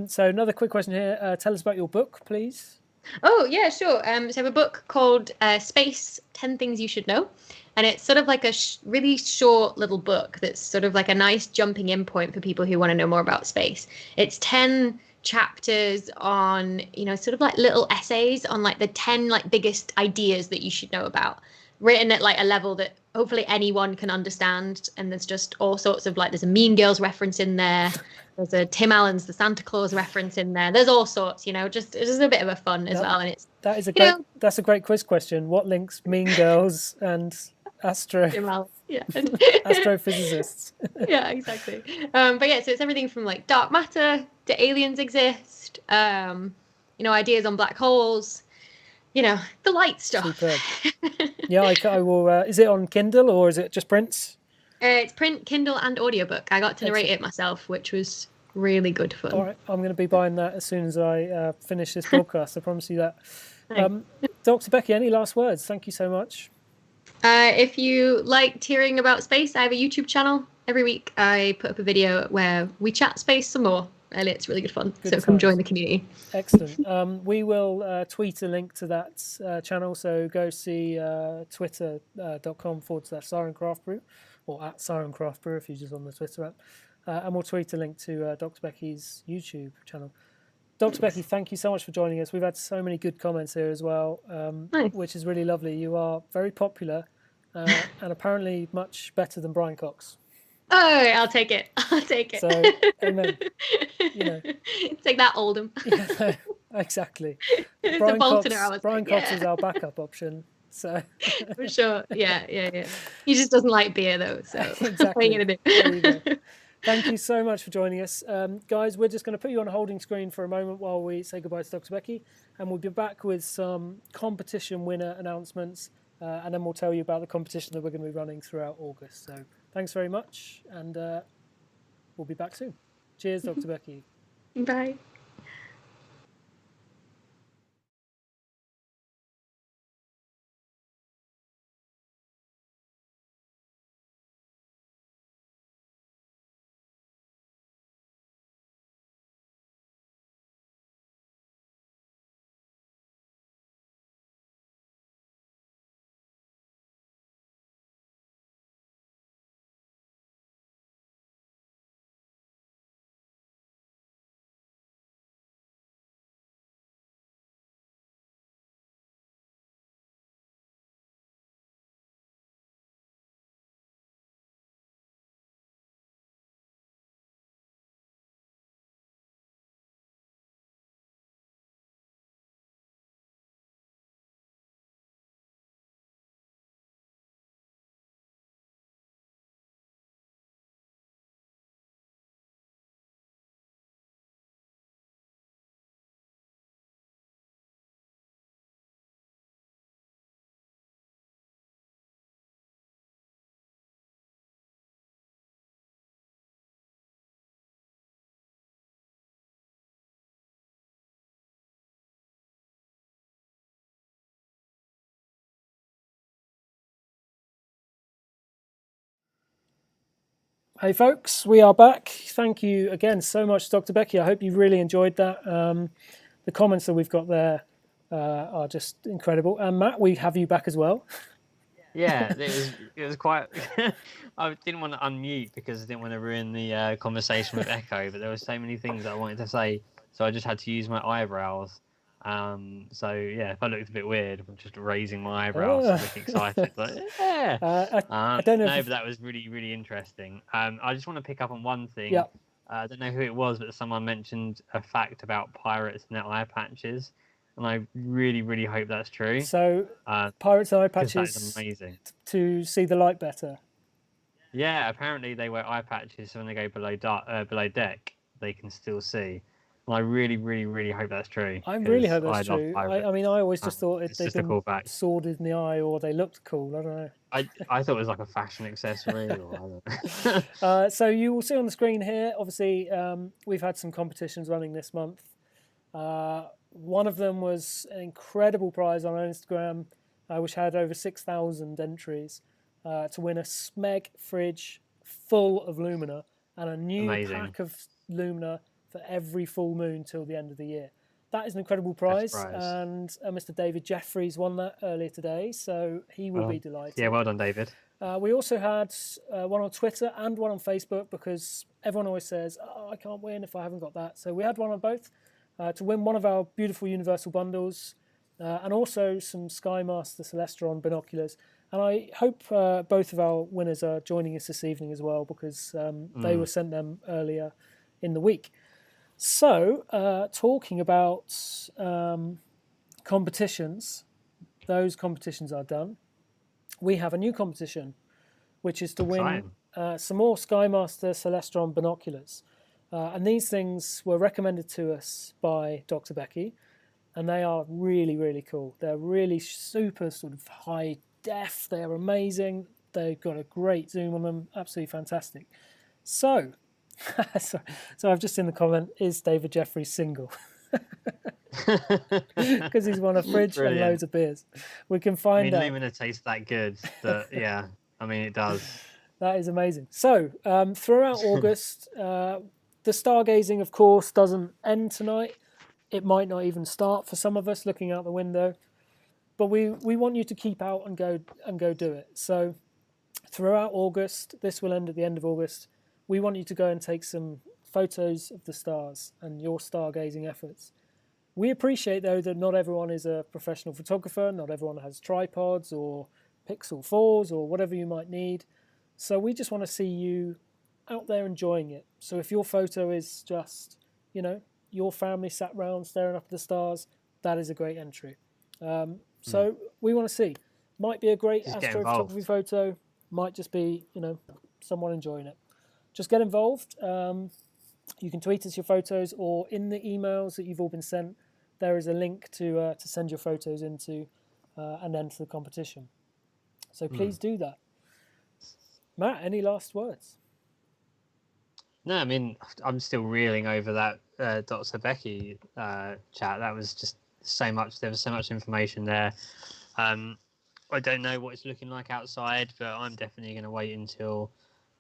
So another quick question here. Tell us about your book, please. Oh, yeah, sure. So I have a book called Space, 10 Things You Should Know. And it's sort of like a really short little book that's sort of like a nice jumping in point for people who want to know more about space. It's 10 chapters on, sort of like little essays on like the 10 like biggest ideas that you should know about, written at like a level that hopefully anyone can understand. And there's just all sorts of like, there's a Mean Girls reference in there. There's a Tim Allen's The Santa Claus reference in there. There's all sorts, just a bit of a fun as well. And that's a great quiz question. What links Mean Girls and Astro? Yeah. Astrophysicists. Yeah, exactly. But yeah, so it's everything from like dark matter, do aliens exist? Ideas on black holes. The light stuff. Superb. Yeah, I will. Is it on Kindle or is it just prints? It's print, Kindle, and audiobook. I got to narrate it myself, which was really good fun. All right, I'm going to be buying that as soon as I finish this podcast. I promise you that. Dr. Becky, any last words? Thank you so much. If you liked hearing about space, I have a YouTube channel. Every week I put up a video where we chat space some more, and it's really good fun. So come join the community. Excellent. We will tweet a link to that channel, so go see twitter.com/SirenCraftBrew, or at SirenCraftBrew if you're just on the Twitter app. And we'll tweet a link to Dr. Becky's YouTube channel. Dr. Becky, thank you so much for joining us. We've had so many good comments here as well, which is really lovely. You are very popular and apparently much better than Brian Cox. Oh, I'll take it. I'll take it. So, amen. Take that, Oldham. Yeah, exactly. It's Brian a Boltoner. Brian Cox is our backup option. So for sure. Yeah. He just doesn't like beer though. So exactly. What are you gonna do? There you go. Thank you so much for joining us. Guys, we're just going to put you on a holding screen for a moment while we say goodbye to Dr. Becky, and we'll be back with some competition winner announcements, and then we'll tell you about the competition that we're going to be running throughout August. So thanks very much, and we'll be back soon. Cheers, Dr. Becky. Bye. Hey folks, we are back. Thank you again so much, Dr. Becky. I hope you really enjoyed that. The comments that we've got there are just incredible. And Matt, we have you back as well. Yeah, it was quite. I didn't want to unmute because I didn't want to ruin the conversation with Echo, but there were so many things that I wanted to say, so I just had to use my eyebrows. So yeah, if I looked a bit weird, I'm just raising my eyebrows, looking excited. But yeah, I don't know. But that was really, really interesting. I just want to pick up on one thing. Yeah. I don't know who it was, but someone mentioned a fact about pirates and their eye patches, and I really, really hope that's true. So pirates' eye patches that is amazing. To see the light better. Yeah, apparently they wear eye patches, so when they go below deck, they can still see. And I really, really, really hope that's true. I really hope that's true. I mean, I always just thought they'd been sworded in the eye or they looked cool. I don't know. I thought it was like a fashion accessory. Or I don't know. So you will see on the screen here, obviously, we've had some competitions running this month. One of them was an incredible prize on our Instagram, which had over 6,000 entries to win a Smeg fridge full of Lumina and a new pack of Lumina for every full moon till the end of the year. That is an incredible prize. And Mr. David Jeffries won that earlier today, so he will be delighted. Yeah, well done, David. We also had one on Twitter and one on Facebook because everyone always says, I can't win if I haven't got that. So we had one on both to win one of our beautiful Universal bundles and also some Skymaster Celestron binoculars. And I hope both of our winners are joining us this evening as well because they were sent them earlier in the week. So, talking about competitions, those competitions are done. We have a new competition which is to win some more Skymaster Celestron binoculars. And these things were recommended to us by Dr. Becky, and they are really, really cool. They're really super sort of high def. They're amazing. They've got a great zoom on them. Absolutely fantastic. So, so I've just seen the comment, is David Jeffries single? Because he's won a fridge and loads of beers. We can find out. Lumina tastes that good, but yeah, I mean, it does. That is amazing. So, throughout August, the stargazing, of course, doesn't end tonight. It might not even start for some of us looking out the window. But we want you to keep out and go do it. So, throughout August, this will end at the end of August, we want you to go and take some photos of the stars and your stargazing efforts. We appreciate, though, that not everyone is a professional photographer, not everyone has tripods or Pixel 4s or whatever you might need. So we just want to see you out there enjoying it. So if your photo is just, your family sat round staring up at the stars, that is a great entry. So we want to see. Might be a great astrophotography photo, might just be, someone enjoying it. Just get involved. You can tweet us your photos, or in the emails that you've all been sent, there is a link to send your photos into and enter the competition. So please do that. Matt, any last words? No, I mean, I'm still reeling over that Dr. Becky chat. That was just so much. There was so much information there. I don't know what it's looking like outside, but I'm definitely going to wait until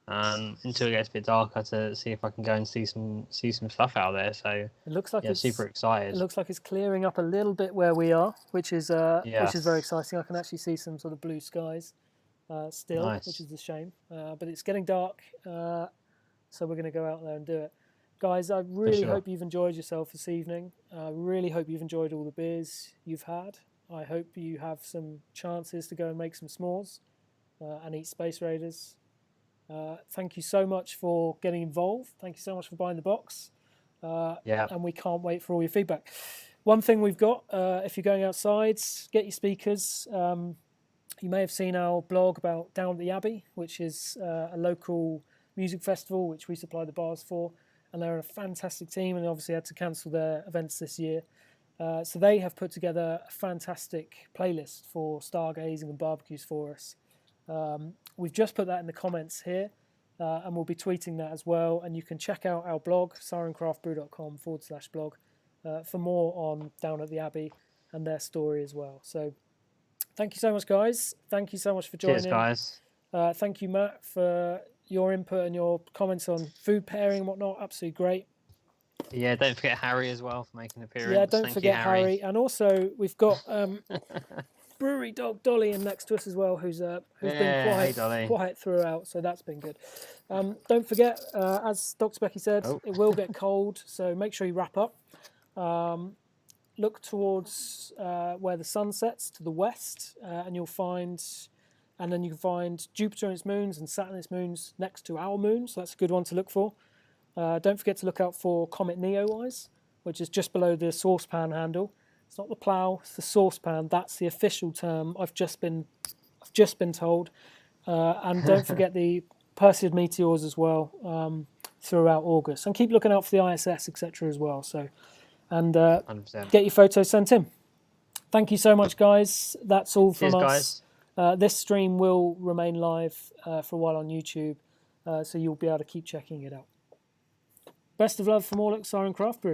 it gets a bit darker to see if I can go and see some stuff out there. So it looks like it's super excited. It looks like it's clearing up a little bit where we are, which is very exciting. I can actually see some sort of blue skies still, which is a shame. But it's getting dark, so we're going to go out there and do it. Guys, I really hope you've enjoyed yourself this evening. I really hope you've enjoyed all the beers you've had. I hope you have some chances to go and make some s'mores and eat Space Raiders. Thank you so much for getting involved. Thank you so much for buying the box. And we can't wait for all your feedback. One thing we've got, if you're going outside, get your speakers. You may have seen our blog about Down at the Abbey, which is a local music festival which we supply the bars for. And they're a fantastic team, and they obviously had to cancel their events this year. So they have put together a fantastic playlist for stargazing and barbecues for us. We've just put that in the comments here, and we'll be tweeting that as well. And you can check out our blog, sirencraftbrew.com/blog, for more on Down at the Abbey and their story as well. So thank you so much, guys. Thank you so much for joining. Cheers, guys. Thank you, Matt, for your input and your comments on food pairing and whatnot. Absolutely great. Yeah, don't forget Harry as well for making an appearance. Yeah, don't forget Harry. And also, we've got brewery dog Dolly in next to us as well, who's been quiet throughout, so that's been good. Don't forget, as Dr. Becky said, it will get cold, so make sure you wrap up. Look towards where the sun sets to the west, and you can find Jupiter and its moons and Saturn and its moons next to our moon, so that's a good one to look for. Don't forget to look out for Comet Neowise, which is just below the saucepan handle. It's not the plough, it's the saucepan. That's the official term. I've just been told. And don't forget the Perseid meteors as well throughout August. And keep looking out for the ISS, etc. as well. So, and 100%. Get your photos sent in. Thank you so much, guys. That's all from us. This stream will remain live for a while on YouTube, so you'll be able to keep checking it out. Best of love from all at Siren Craft Brew.